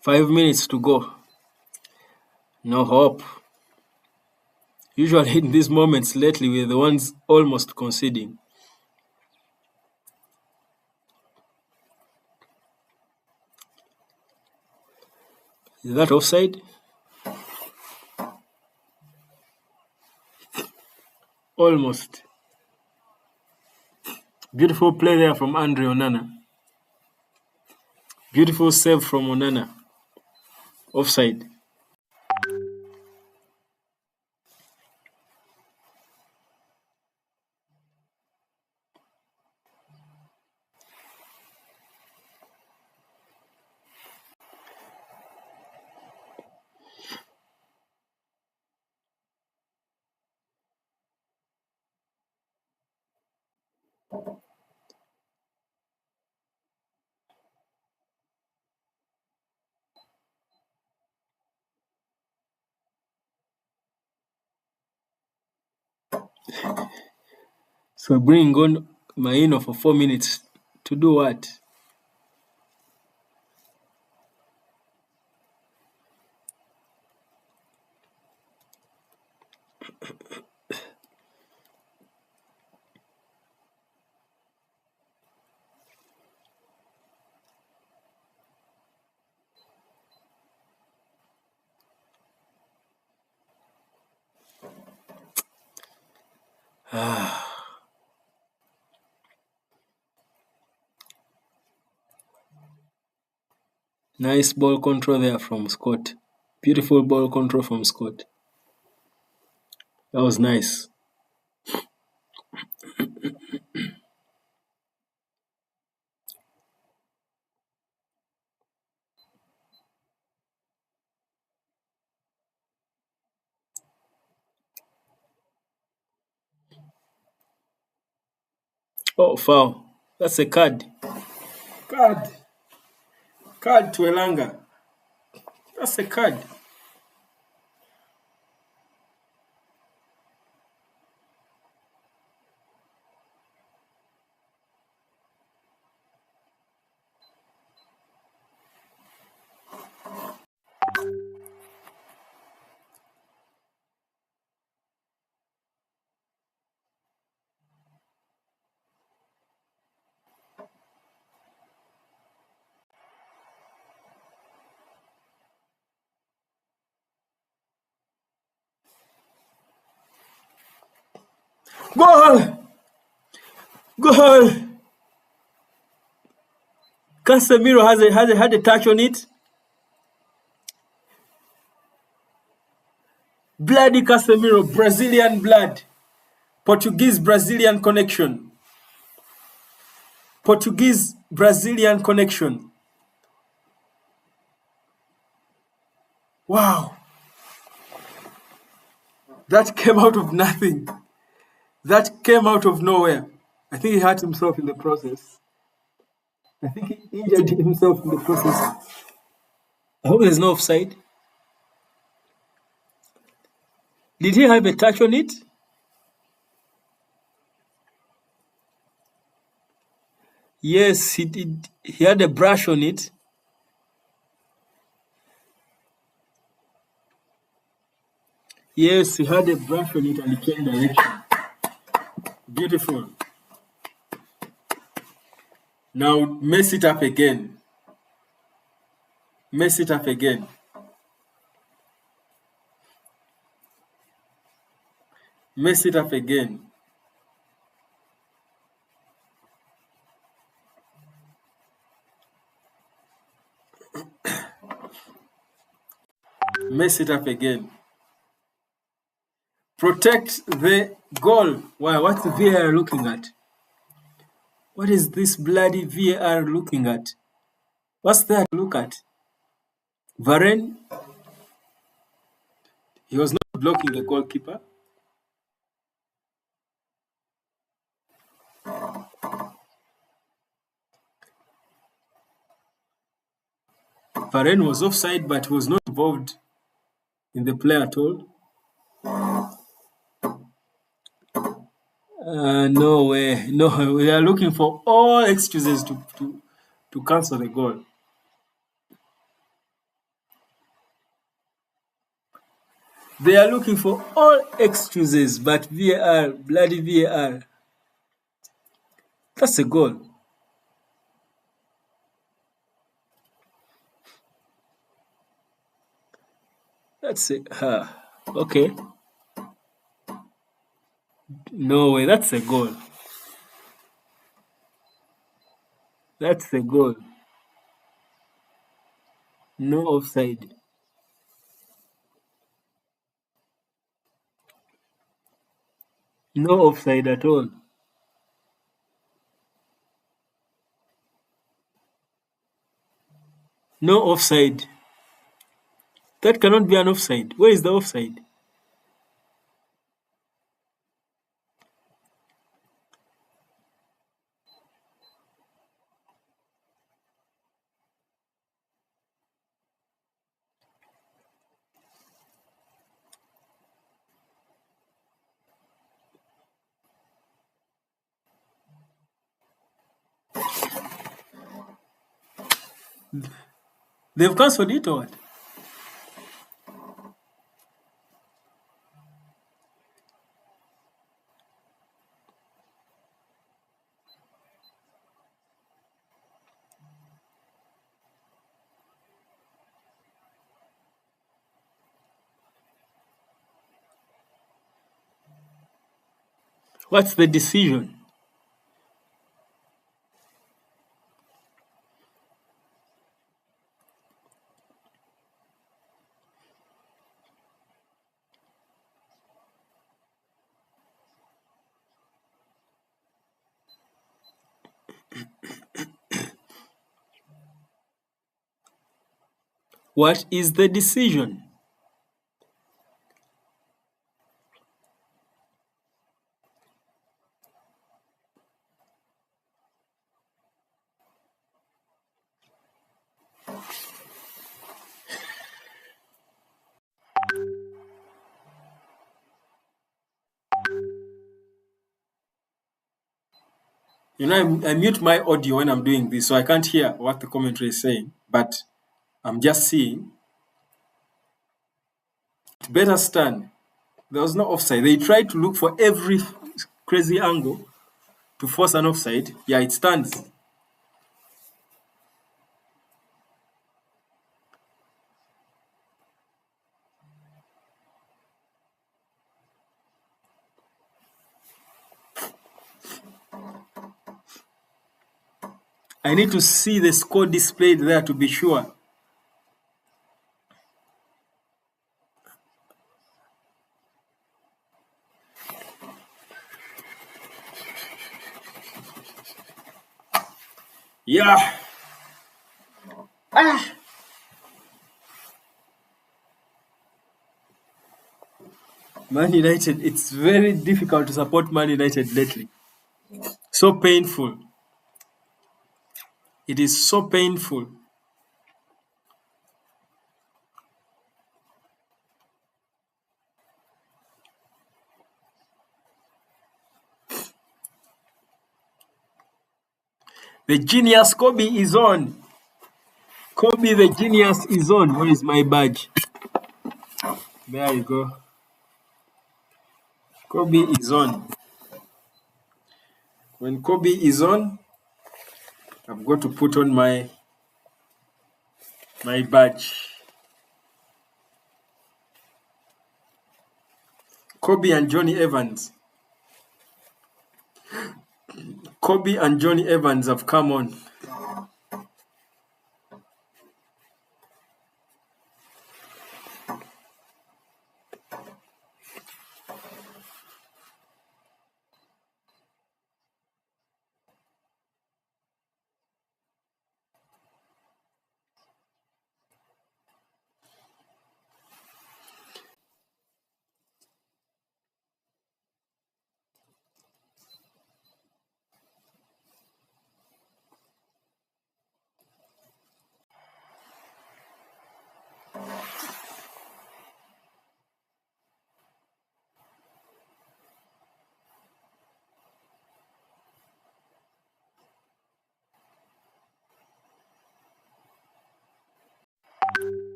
Five minutes to go. No hope. Usually in these moments lately, we're the ones almost conceding. Is that offside? Almost. Beautiful play there from Andre Onana. Beautiful save from Onana. Offside. So bring on Maino for 4 minutes to do what? Nice ball control there from Scott. Beautiful ball control from Scott. That was nice. Oh, foul. That's a card. Card. Card to Elanga. That's a card. Goal! Goal! Casemiro had a touch on it. Bloody Casemiro, Brazilian blood. Portuguese Brazilian connection. Portuguese Brazilian connection. Wow. That came out of nothing. That came out of nowhere. I think he hurt himself in the process. I think he injured himself in the process. I hope there's no offside. Did he have a touch on it? Yes, he did. He had a brush on it. Yes, he had a brush on it and he changed direction. Beautiful. Now mess it up again. Mess it up again. Mess it up again. Mess it up again. Protect the goal. Wow, what's the VAR looking at? What is this bloody VAR looking at? What's that to look at? Varane? He was not blocking the goalkeeper. Varane was offside, but was not involved in the play at all. No way. No, we are looking for all excuses to cancel the goal. They are looking for all excuses, but VAR, bloody VAR. That's a goal. That's it. Okay. No way. That's a goal. That's a goal. No offside. No offside at all. No offside. That cannot be an offside. Where is the offside? They've cancelled it or what? What's the decision? What is the decision? You know, I mute my audio when I'm doing this, so I can't hear what the commentary is saying, but I'm just seeing. It better stand. There was no offside. They tried to look for every crazy angle to force an offside. Yeah, it stands. I need to see the score displayed there to be sure. Yeah. Man United, it's very difficult to support Man United lately. So painful. It is so painful. The genius Kobe is on. Kobe the genius is on. Where is my badge? There you go. Kobe is on. When Kobe is on, I've got to put on my badge. Kobe and Johnny Evans. Kobe and Johnny Evans have come on.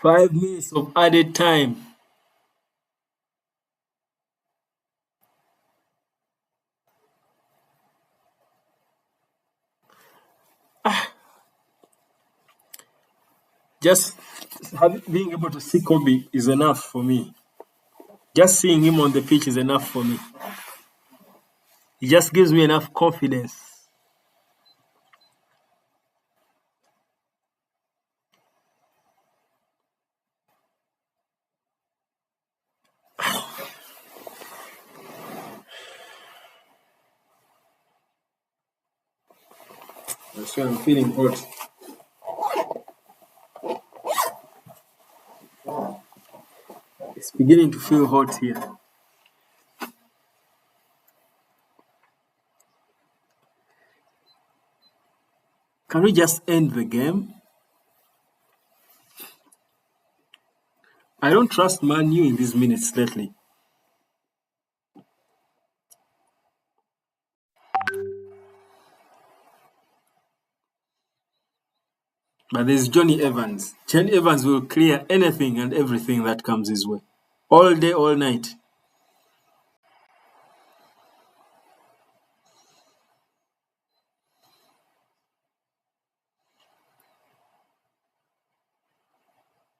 Five minutes of added time. Just being able to see Kobe is enough for me. Just seeing him on the pitch is enough for me. It just gives me enough confidence. That's why I'm feeling hot. It's beginning to feel hot here. Can we just end the game? I don't trust Man U in these minutes lately. But there's Johnny Evans. Johnny Evans will clear anything and everything that comes his way. All day, all night.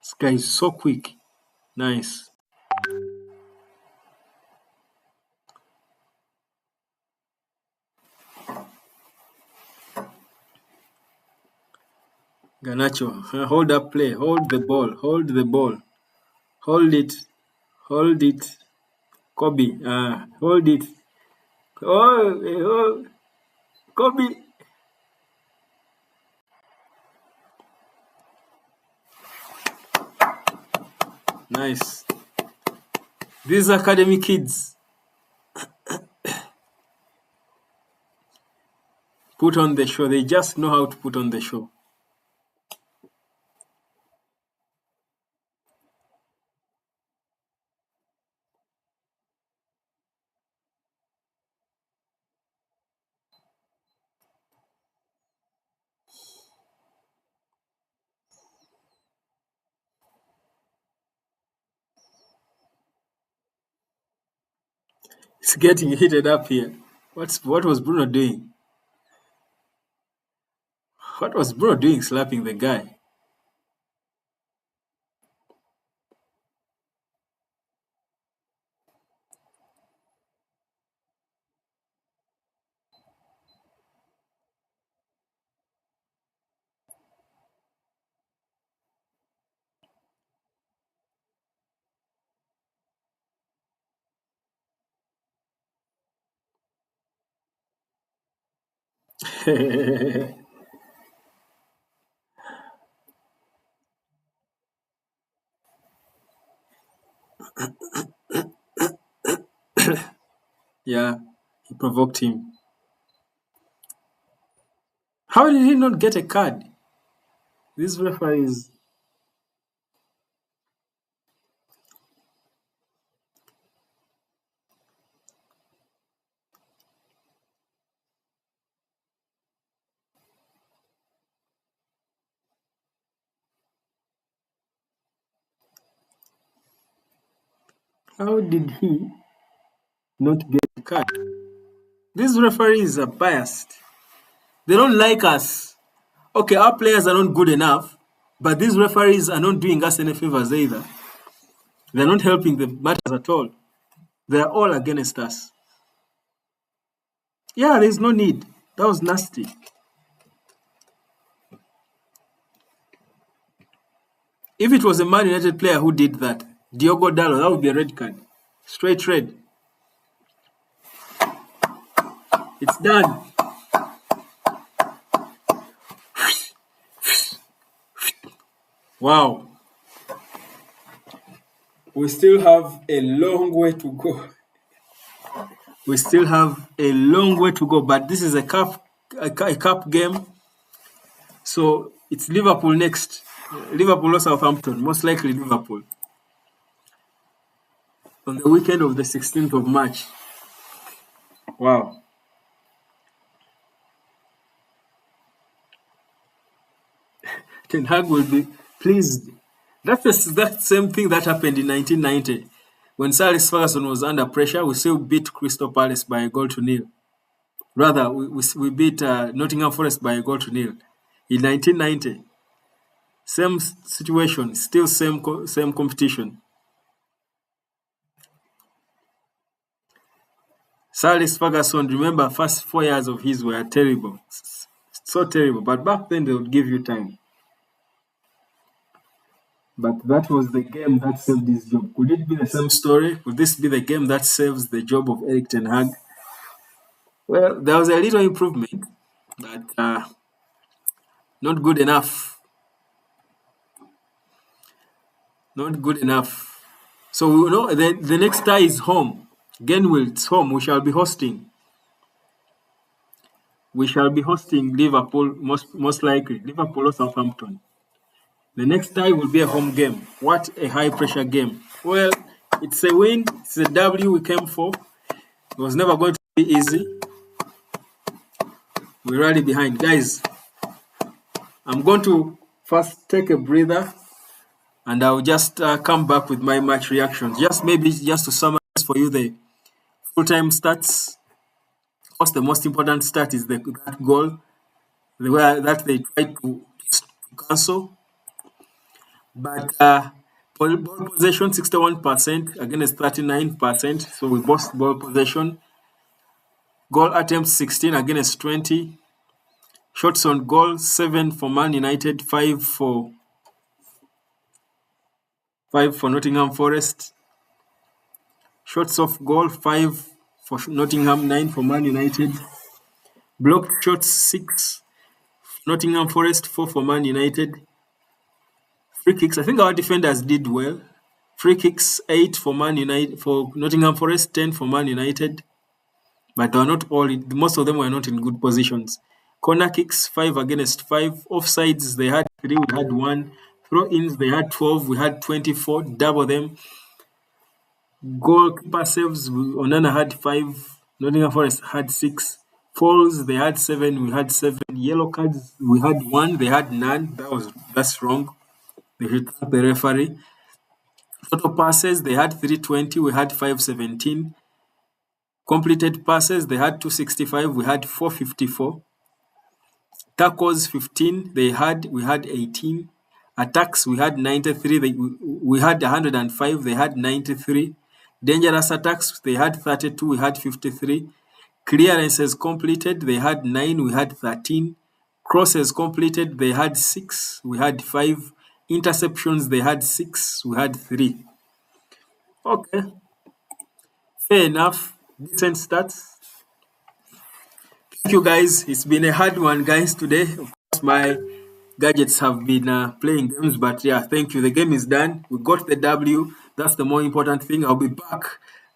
This guy is so quick. Nice. Garnacho, hold up play. Hold the ball. Hold the ball. Hold it. Hold it. Kobe, hold it. Oh, Kobe. Nice. These academy kids. Put on the show. They just know how to put on the show. It's getting heated up here. What was Bruno doing? What was Bruno doing slapping the guy? Yeah, he provoked him. How did he not get a card? These referees. How did he not get a card? These referees are biased. They don't like us. Okay, our players are not good enough, but these referees are not doing us any favors either. They're not helping the matters at all. They're all against us. Yeah, there's no need. That was nasty. If it was a Man United player who did that, Diogo Dallo, that would be a red card. Straight red. It's done. Wow. We still have a long way to go. We still have a long way to go, but this is a cup game. So it's Liverpool next. Liverpool or Southampton, most likely Liverpool. On the weekend of the 16th of March. Wow. Ten Hag will be pleased. That's that same thing that happened in 1990. When Sir Alex Ferguson was under pressure, we still beat Crystal Palace by a goal to nil. Rather, we beat Nottingham Forest by a goal to nil. In 1990, same situation, still same competition. Sir Alex Ferguson, remember, first 4 years of his were terrible. So terrible. But back then, they would give you time. But that was the game that saved his job. Could it be the same story? Could this be the game that saves the job of Eric Ten Hag? Well, there was a little improvement, but not good enough. Not good enough. So we know the next tie is home. Genwell, it's home. We shall be hosting. We shall be hosting Liverpool, most likely. Liverpool or Southampton. The next tie will be a home game. What a high pressure game. Well, it's a win. It's a W we came for. It was never going to be easy. We rally behind. Guys, I'm going to first take a breather and I'll just come back with my match reactions. Just to summarize for you the full-time stats. Of course, the most important stat is that goal, the way that they tried to cancel. But ball possession 61% against 39%. So we lost ball possession. Goal attempts 16 against 20. Shots on goal 7 for Man United, 5 for Nottingham Forest. Shots off goal 5 for Nottingham, 9 for Man United. Blocked shots 6 for Nottingham Forest, 4 for Man United. Free kicks, I think our defenders did well. Free kicks 8 for Nottingham Forest, 10 for Man United. But they were not most of them were not in good positions. Corner kicks 5 against 5. Offsides they had 3, we had 1. Throw-ins they had 12, we had 24, double them. Goalkeeper saves, Onana had 5, Nottingham Forest had 6. Fouls they had 7, we had 7. Yellow cards we had 1, they had none. That's wrong. They should thank the referee. Total passes they had 320, we had 517. Completed passes they had 265, we had 454. Tackles 15, we had 18. Attacks we had 93, we had 105, they had 93. Dangerous attacks they had 32, we had 53. Clearances completed they had 9, we had 13. Crosses completed they had 6, we had 5. Interceptions they had 6, we had 3. Okay, fair enough. Decent stats. Thank you, guys. It's been a hard one, guys, today. Of course, my gadgets have been playing games, but yeah, thank you. The game is done. We got the W. That's the more important thing. I'll be back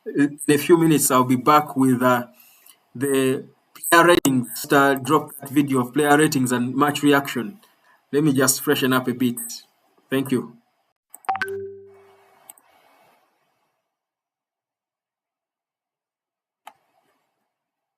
in a few minutes. I'll be back with the player ratings. Just, drop that video of player ratings and match reaction. Let me just freshen up a bit. Thank you.